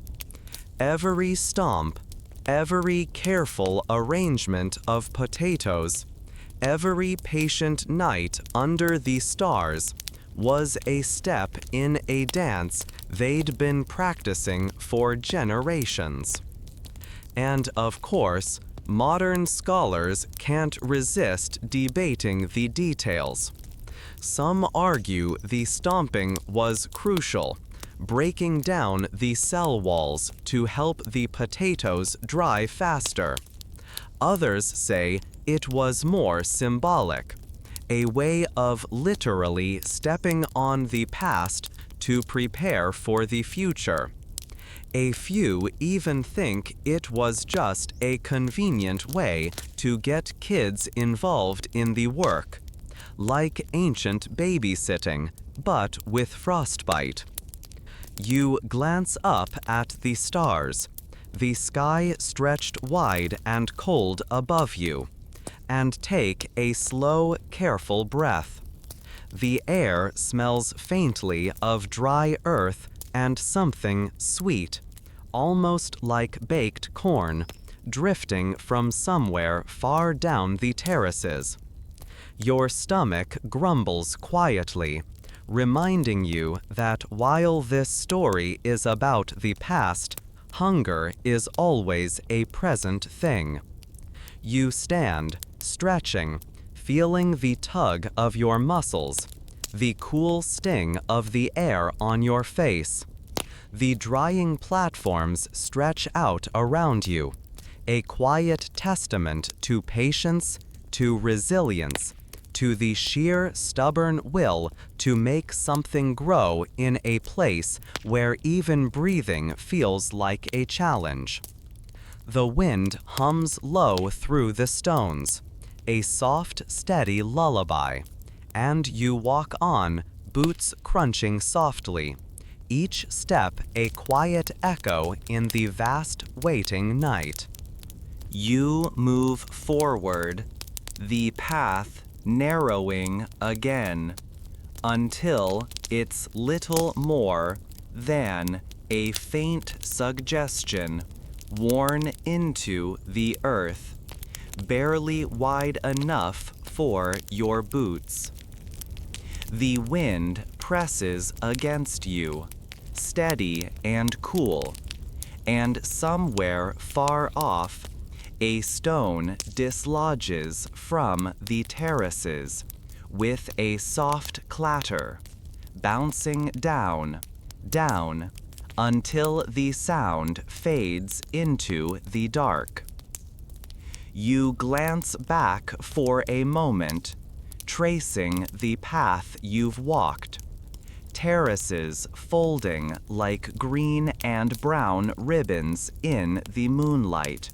Every stomp, every careful arrangement of potatoes, every patient night under the stars was a step in a dance they'd been practicing for generations. And of course, modern scholars can't resist debating the details. Some argue the stomping was crucial, breaking down the cell walls to help the potatoes dry faster. Others say it was more symbolic, a way of literally stepping on the past to prepare for the future. A few even think it was just a convenient way to get kids involved in the work, like ancient babysitting, but with frostbite. You glance up at the stars, the sky stretched wide and cold above you, and take a slow, careful breath. The air smells faintly of dry earth and something sweet, almost like baked corn, drifting from somewhere far down the terraces. Your stomach grumbles quietly, reminding you that while this story is about the past, hunger is always a present thing. You stand, stretching, feeling the tug of your muscles, the cool sting of the air on your face. The drying platforms stretch out around you, a quiet testament to patience, to resilience, to the sheer stubborn will to make something grow in a place where even breathing feels like a challenge. The wind hums low through the stones, a soft, steady lullaby, and you walk on, boots crunching softly, each step a quiet echo in the vast waiting night. You move forward, the path narrowing again, until it's little more than a faint suggestion worn into the earth, barely wide enough for your boots. The wind presses against you, steady and cool, and somewhere far off, a stone dislodges from the terraces with a soft clatter, bouncing down, down, until the sound fades into the dark. You glance back for a moment, tracing the path you've walked, terraces folding like green and brown ribbons in the moonlight,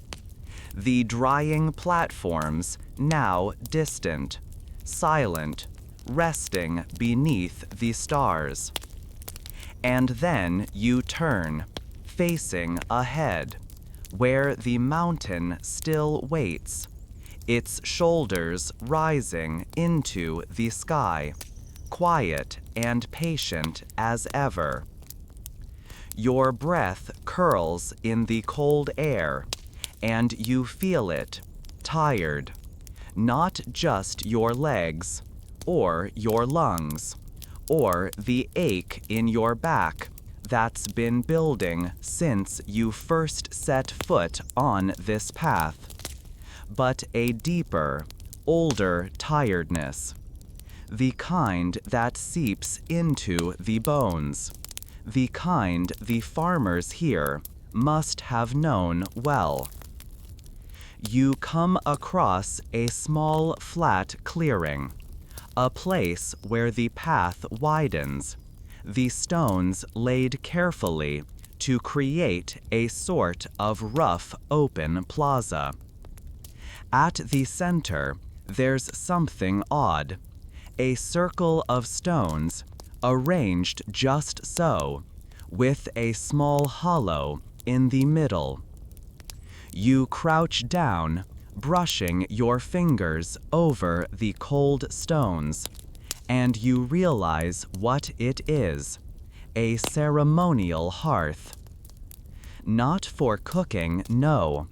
the drying platforms now distant, silent, resting beneath the stars. And then you turn, facing ahead, where the mountain still waits, its shoulders rising into the sky, quiet and patient as ever. Your breath curls in the cold air, and you feel it, tired, not just your legs, or your lungs, or the ache in your back that's been building since you first set foot on this path, but a deeper, older tiredness, the kind that seeps into the bones, the kind the farmers here must have known well. You come across a small flat clearing, a place where the path widens, the stones laid carefully to create a sort of rough open plaza. At the center, there's something odd, a circle of stones arranged just so, with a small hollow in the middle. You crouch down, brushing your fingers over the cold stones, and you realize what it is, a ceremonial hearth. Not for cooking, no.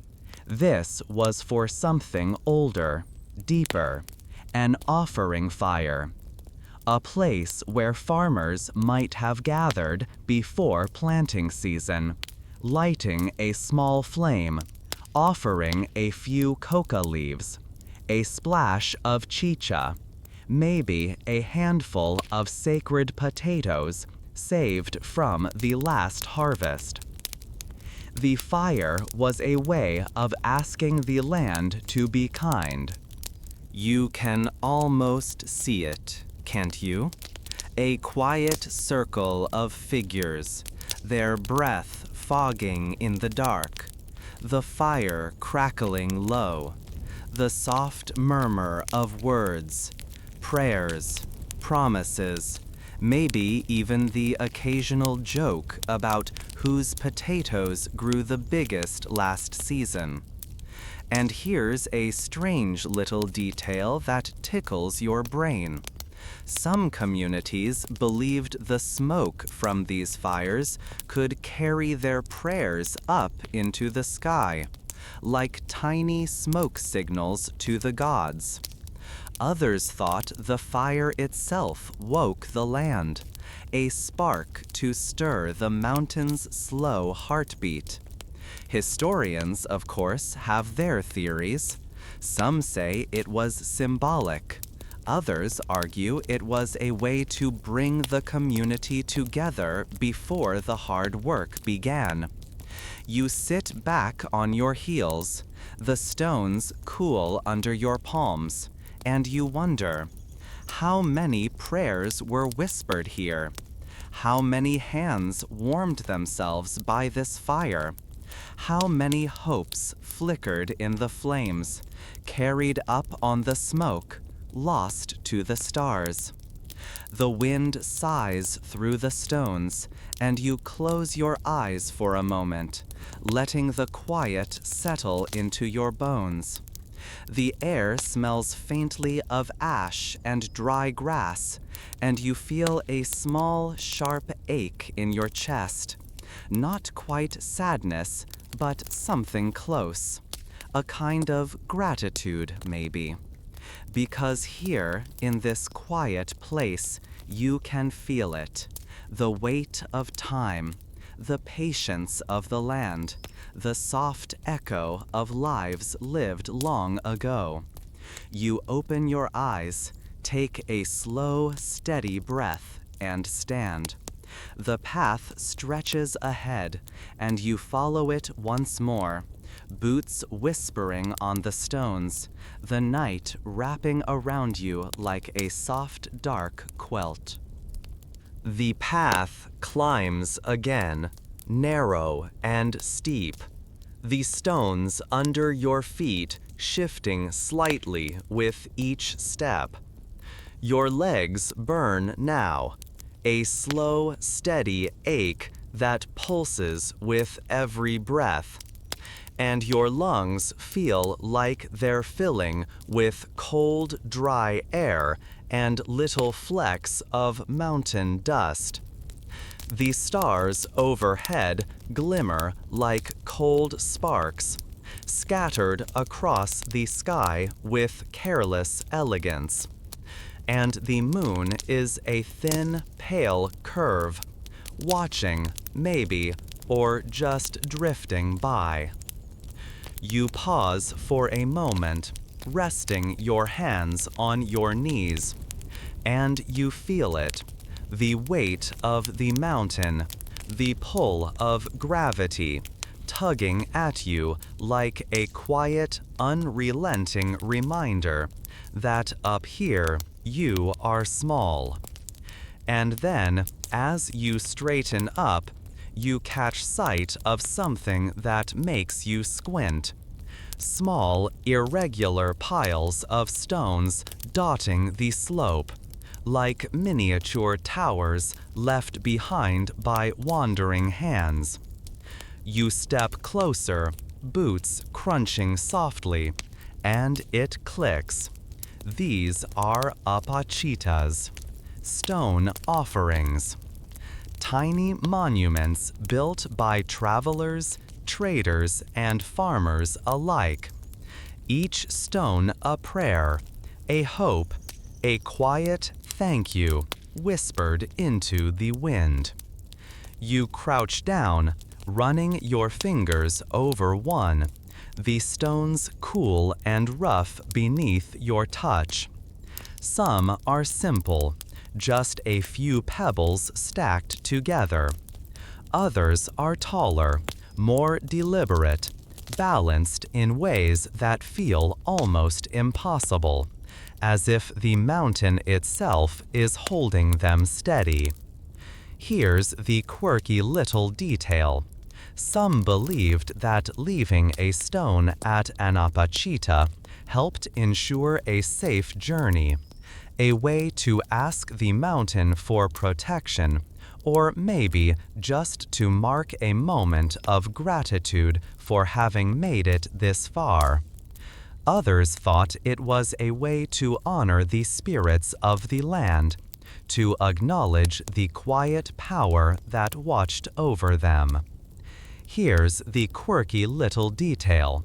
This was for something older, deeper, an offering fire, a place where farmers might have gathered before planting season, lighting a small flame, offering a few coca leaves, a splash of chicha, maybe a handful of sacred potatoes saved from the last harvest. The fire was a way of asking the land to be kind. You can almost see it, can't you? A quiet circle of figures, their breath fogging in the dark, the fire crackling low, the soft murmur of words, prayers, promises, maybe even the occasional joke about whose potatoes grew the biggest last season. And here's a strange little detail that tickles your brain. Some communities believed the smoke from these fires could carry their prayers up into the sky, like tiny smoke signals to the gods. Others thought the fire itself woke the land, a spark to stir the mountain's slow heartbeat. Historians, of course, have their theories. Some say it was symbolic, Others argue it was a way to bring the community together before the hard work began. You sit back on your heels, the stones cool under your palms, and you wonder, how many prayers were whispered here? How many hands warmed themselves by this fire? How many hopes flickered in the flames, carried up on the smoke, lost to the stars? The wind sighs through the stones, and you close your eyes for a moment, letting the quiet settle into your bones. The air smells faintly of ash and dry grass, and you feel a small, sharp ache in your chest. Not quite sadness, but something close. A kind of gratitude, maybe. Because here, in this quiet place, you can feel it. The weight of time, the patience of the land, the soft echo of lives lived long ago. You open your eyes, take a slow, steady breath, and stand. The path stretches ahead, and you follow it once more, boots whispering on the stones, the night wrapping around you like a soft, dark quilt. The path climbs again, narrow and steep, the stones under your feet shifting slightly with each step. Your legs burn now, a slow, steady ache that pulses with every breath, and your lungs feel like they're filling with cold, dry air and little flecks of mountain dust. The stars overhead glimmer like cold sparks, scattered across the sky with careless elegance. And the moon is a thin, pale curve, watching, maybe, or just drifting by. You pause for a moment, resting your hands on your knees, and you feel it, the weight of the mountain, the pull of gravity, tugging at you like a quiet, unrelenting reminder that up here you are small. And then, as you straighten up, you catch sight of something that makes you squint. Small, irregular piles of stones dotting the slope, like miniature towers left behind by wandering hands. You step closer, boots crunching softly, and it clicks. These are apachitas, stone offerings. Tiny monuments built by travelers, traders, and farmers alike. Each stone a prayer, a hope, a quiet thank you whispered into the wind. You crouch down, running your fingers over one, the stones cool and rough beneath your touch. Some are simple, just a few pebbles stacked together. Others are taller, more deliberate, balanced in ways that feel almost impossible, as if the mountain itself is holding them steady. Here's the quirky little detail. Some believed that leaving a stone at an apachita helped ensure a safe journey, a way to ask the mountain for protection, or maybe just to mark a moment of gratitude for having made it this far. Others thought it was a way to honor the spirits of the land, to acknowledge the quiet power that watched over them. Here's the quirky little detail.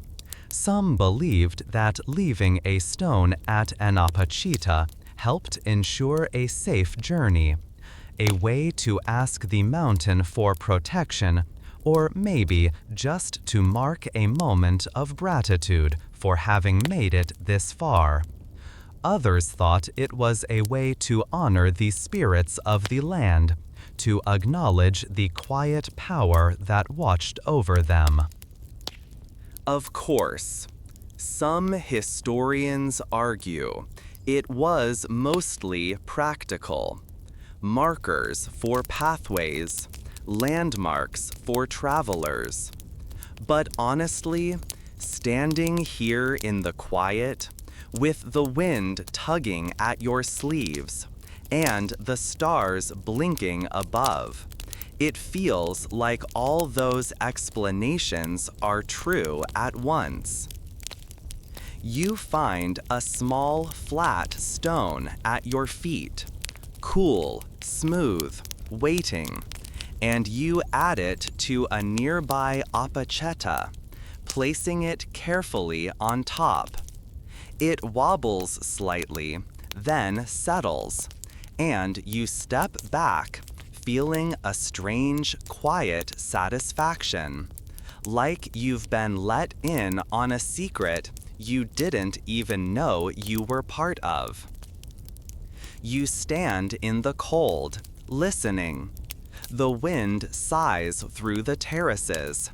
Some believed that leaving a stone at an apachita helped ensure a safe journey, a way to ask the mountain for protection, or maybe just to mark a moment of gratitude for having made it this far. Others thought it was a way to honor the spirits of the land, to acknowledge the quiet power that watched over them. Of course, some historians argue it was mostly practical. Markers for pathways, landmarks for travelers. But honestly, standing here in the quiet, with the wind tugging at your sleeves and the stars blinking above, it feels like all those explanations are true at once. You find a small flat stone at your feet, cool, smooth, waiting, and you add it to a nearby apacheta, placing it carefully on top. It wobbles slightly, then settles, and you step back, feeling a strange, quiet satisfaction, like you've been let in on a secret you didn't even know you were part of. You stand in the cold, listening. The wind sighs through the terraces.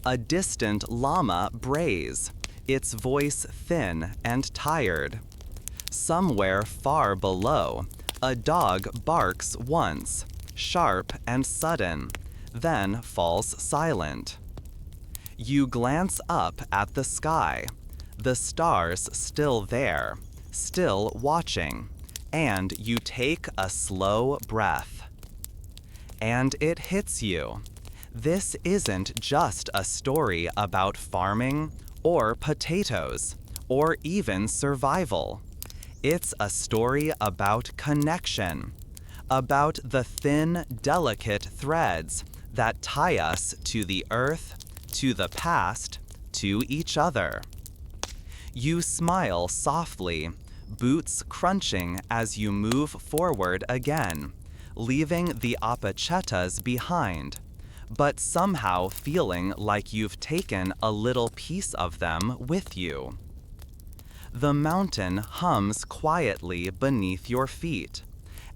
A distant llama brays, its voice thin and tired. Somewhere far below, a dog barks once, sharp and sudden, then falls silent. You glance up at the sky, the stars still there, still watching, and you take a slow breath. And it hits you. This isn't just a story about farming or potatoes or even survival. It's a story about connection, about the thin, delicate threads that tie us to the earth, to the past, to each other. You smile softly, boots crunching as you move forward again, leaving the apachetas behind, but somehow feeling like you've taken a little piece of them with you. The mountain hums quietly beneath your feet,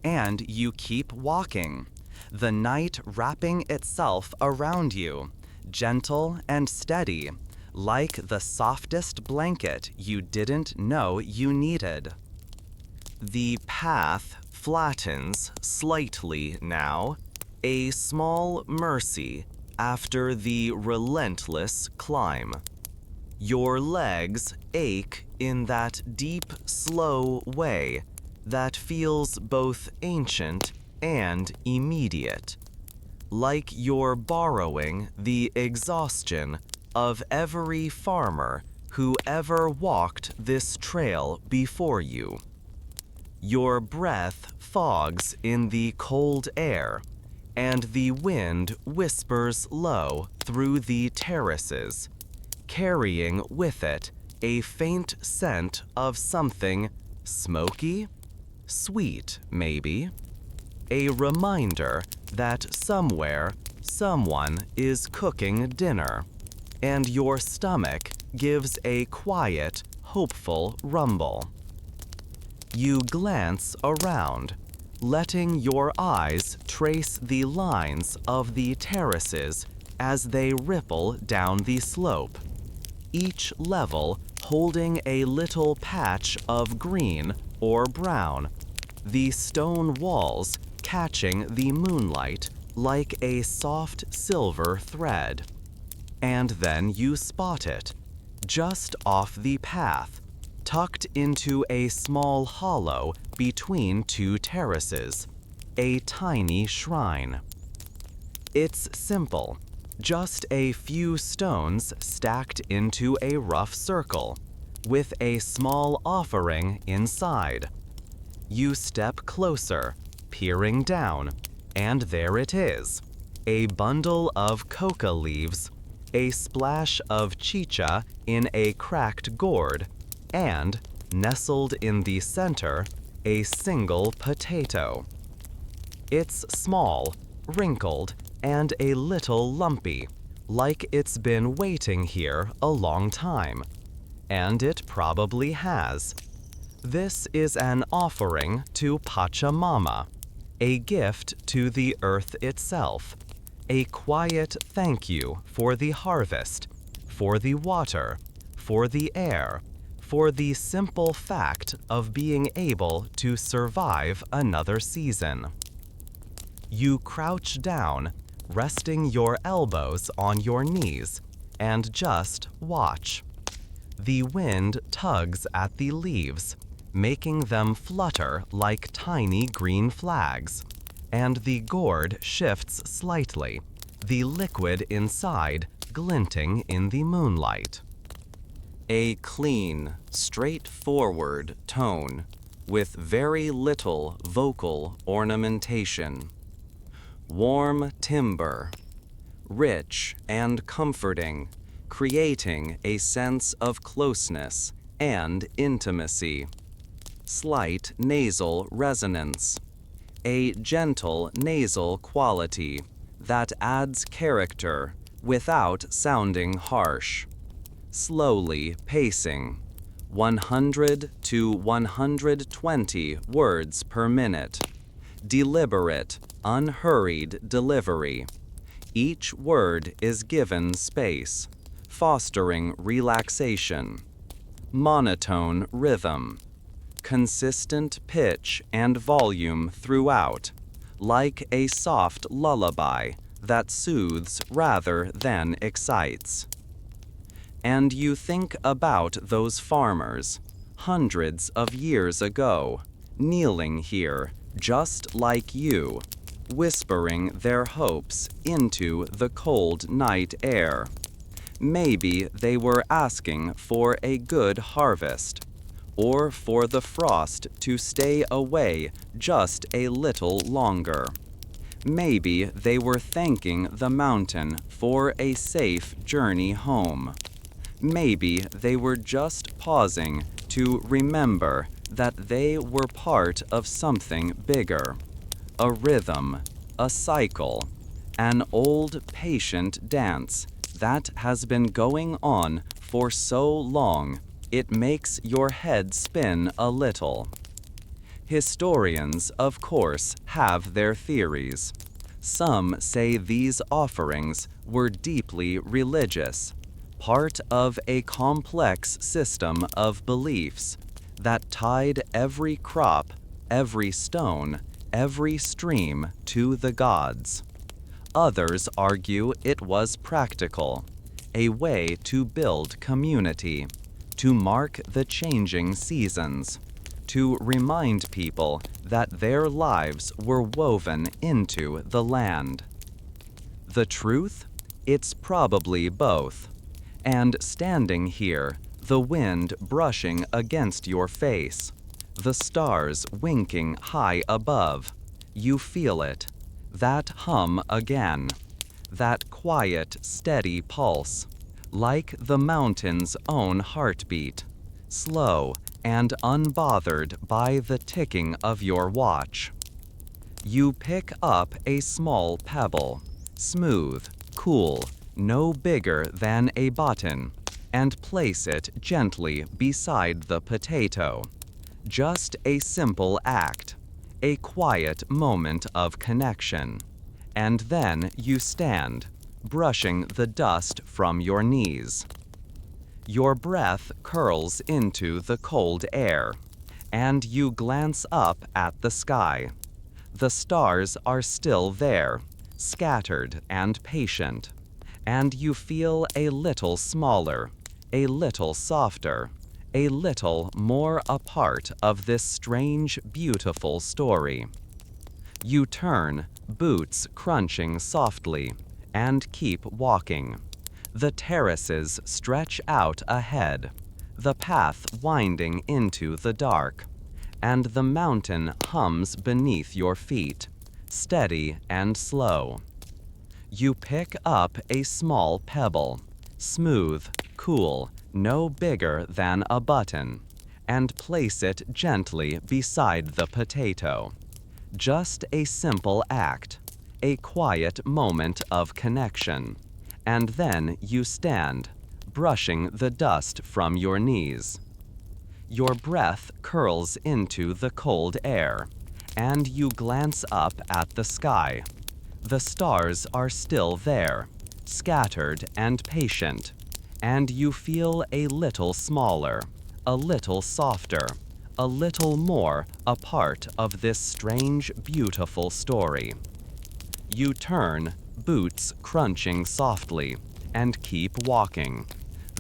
and you keep walking, the night wrapping itself around you, gentle and steady, like the softest blanket you didn't know you needed. The path flattens slightly now, a small mercy after the relentless climb. Your legs ache in that deep, slow way that feels both ancient and immediate, like you're borrowing the exhaustion of every farmer who ever walked this trail before you. Your breath fogs in the cold air, and the wind whispers low through the terraces, carrying with it a faint scent of something smoky, sweet maybe, a reminder that somewhere someone is cooking dinner, and your stomach gives a quiet, hopeful rumble. You glance around, letting your eyes trace the lines of the terraces as they ripple down the slope, each level holding a little patch of green or brown, the stone walls catching the moonlight like a soft silver thread. And then you spot it, just off the path, tucked into a small hollow between two terraces, a tiny shrine. It's simple, just a few stones stacked into a rough circle, with a small offering inside. You step closer, peering down, and there it is, a bundle of coca leaves, a splash of chicha in a cracked gourd, and, nestled in the center, a single potato. It's small, wrinkled, and a little lumpy, like it's been waiting here a long time. And it probably has. This is an offering to Pachamama, a gift to the earth itself, a quiet thank you for the harvest, for the water, for the air, for the simple fact of being able to survive another season. You crouch down, resting your elbows on your knees, and just watch. The wind tugs at the leaves, making them flutter like tiny green flags, and the gourd shifts slightly, the liquid inside glinting in the moonlight. A clean, straightforward tone with very little vocal ornamentation. Warm timbre, rich and comforting, creating a sense of closeness and intimacy. Slight nasal resonance, a gentle nasal quality that adds character without sounding harsh. Slowly pacing, 100 to 120 words per minute. Deliberate, unhurried delivery. Each word is given space, fostering relaxation. Monotone rhythm. Consistent pitch and volume throughout, like a soft lullaby that soothes rather than excites. And you think about those farmers, hundreds of years ago, kneeling here just like you, whispering their hopes into the cold night air. Maybe they were asking for a good harvest, or for the frost to stay away just a little longer. Maybe they were thanking the mountain for a safe journey home. Maybe they were just pausing to remember that they were part of something bigger, a rhythm, a cycle, an old patient dance that has been going on for so long it makes your head spin a little. Historians, of course, have their theories. Some say these offerings were deeply religious, part of a complex system of beliefs that tied every crop, every stone, every stream to the gods. Others argue it was practical, a way to build community, to mark the changing seasons, to remind people that their lives were woven into the land. The truth? It's probably both. And standing here, the wind brushing against your face, the stars winking high above, you feel it, that hum again, that quiet, steady pulse, like the mountain's own heartbeat, slow and unbothered by the ticking of your watch. You pick up a small pebble, smooth, cool, no bigger than a button, and place it gently beside the potato. Just a simple act, a quiet moment of connection. And then you stand, brushing the dust from your knees. Your breath curls into the cold air, and you glance up at the sky. The stars are still there, scattered and patient, and you feel a little smaller, a little softer, a little more a part of this strange, beautiful story. You turn, boots crunching softly, and keep walking. The terraces stretch out ahead, the path winding into the dark, and the mountain hums beneath your feet, steady and slow. You pick up a small pebble, smooth, cool, no bigger than a button, and place it gently beside the potato. Just a simple act, a quiet moment of connection, and then you stand, brushing the dust from your knees. Your breath curls into the cold air, and you glance up at the sky. The stars are still there, scattered and patient, and you feel a little smaller, a little softer, a little more a part of this strange, beautiful story. You turn, boots crunching softly, and keep walking.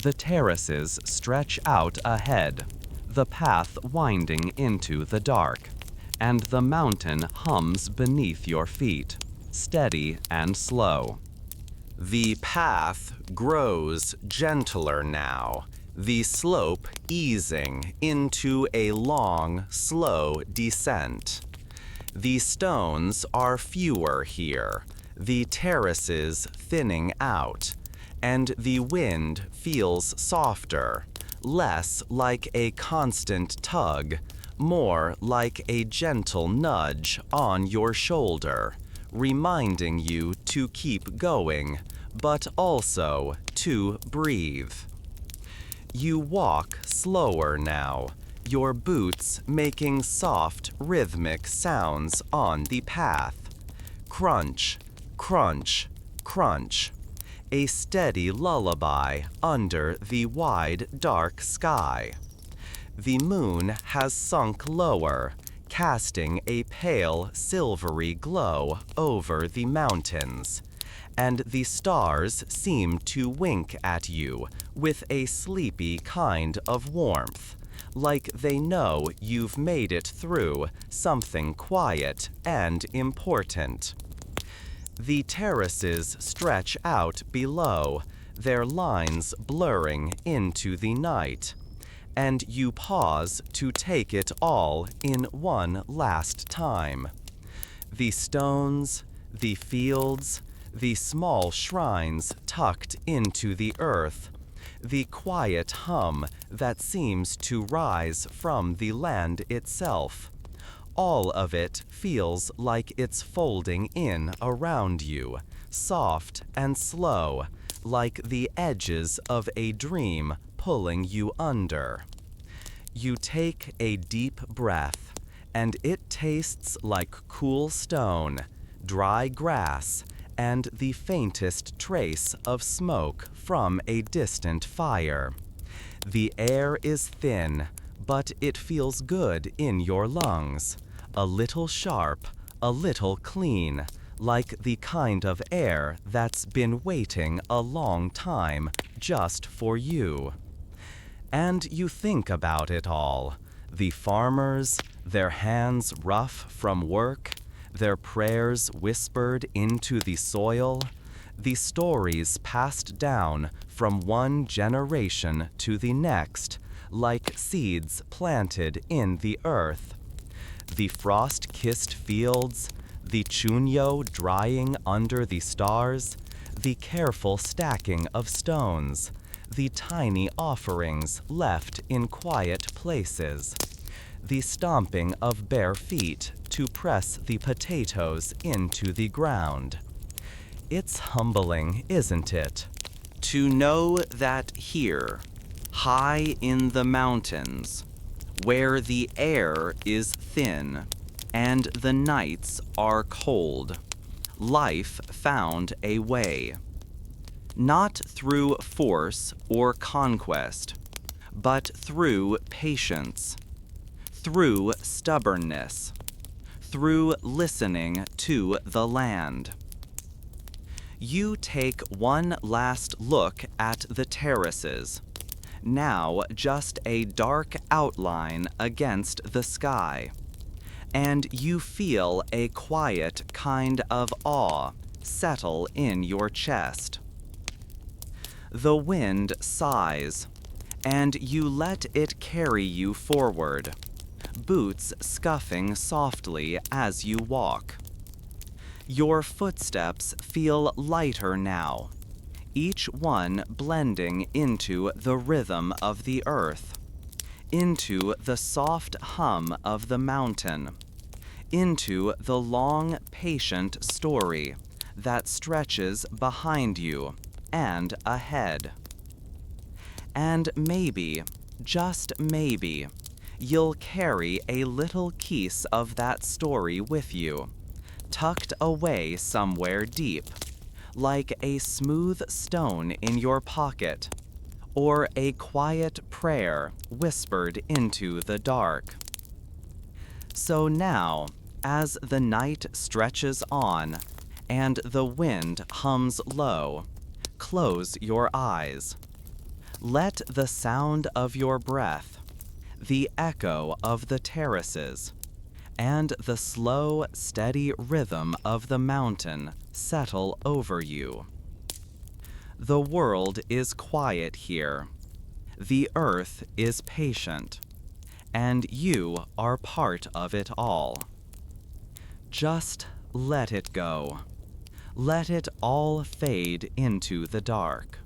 The terraces stretch out ahead, the path winding into the dark, and the mountain hums beneath your feet, steady and slow. The path grows gentler now, the slope easing into a long, slow descent. The stones are fewer here, the terraces thinning out, and the wind feels softer, less like a constant tug, more like a gentle nudge on your shoulder, reminding you to keep going, but also to breathe. You walk slower now, your boots making soft, rhythmic sounds on the path. Crunch, crunch, crunch. A steady lullaby under the wide, dark sky. The moon has sunk lower, casting a pale, silvery glow over the mountains, and the stars seem to wink at you with a sleepy kind of warmth, like they know you've made it through something quiet and important. The terraces stretch out below, their lines blurring into the night, and you pause to take it all in one last time. The stones, the fields, the small shrines tucked into the earth, the quiet hum that seems to rise from the land itself. All of it feels like it's folding in around you, soft and slow, like the edges of a dream pulling you under. You take a deep breath, and it tastes like cool stone, dry grass, and the faintest trace of smoke from a distant fire. The air is thin, but it feels good in your lungs. A little sharp, a little clean, like the kind of air that's been waiting a long time just for you. And you think about it all. The farmers, their hands rough from work, their prayers whispered into the soil, the stories passed down from one generation to the next, like seeds planted in the earth. The frost-kissed fields, the chunyo drying under the stars, the careful stacking of stones, the tiny offerings left in quiet places, the stomping of bare feet to press the potatoes into the ground. It's humbling, isn't it? To know that here, high in the mountains, where the air is thin and the nights are cold, life found a way. Not through force or conquest, but through patience, through stubbornness, through listening to the land. You take one last look at the terraces, now just a dark outline against the sky, and you feel a quiet kind of awe settle in your chest. The wind sighs, and you let it carry you forward, boots scuffing softly as you walk. Your footsteps feel lighter now, each one blending into the rhythm of the earth, into the soft hum of the mountain, into the long, patient story that stretches behind you and ahead. And maybe, just maybe, you'll carry a little piece of that story with you, tucked away somewhere deep, like a smooth stone in your pocket, or a quiet prayer whispered into the dark. So now, as the night stretches on and the wind hums low, close your eyes. Let the sound of your breath, the echo of the terraces, and the slow, steady rhythm of the mountain settle over you. The world is quiet here. The earth is patient, and you are part of it all. Just let it go. Let it all fade into the dark.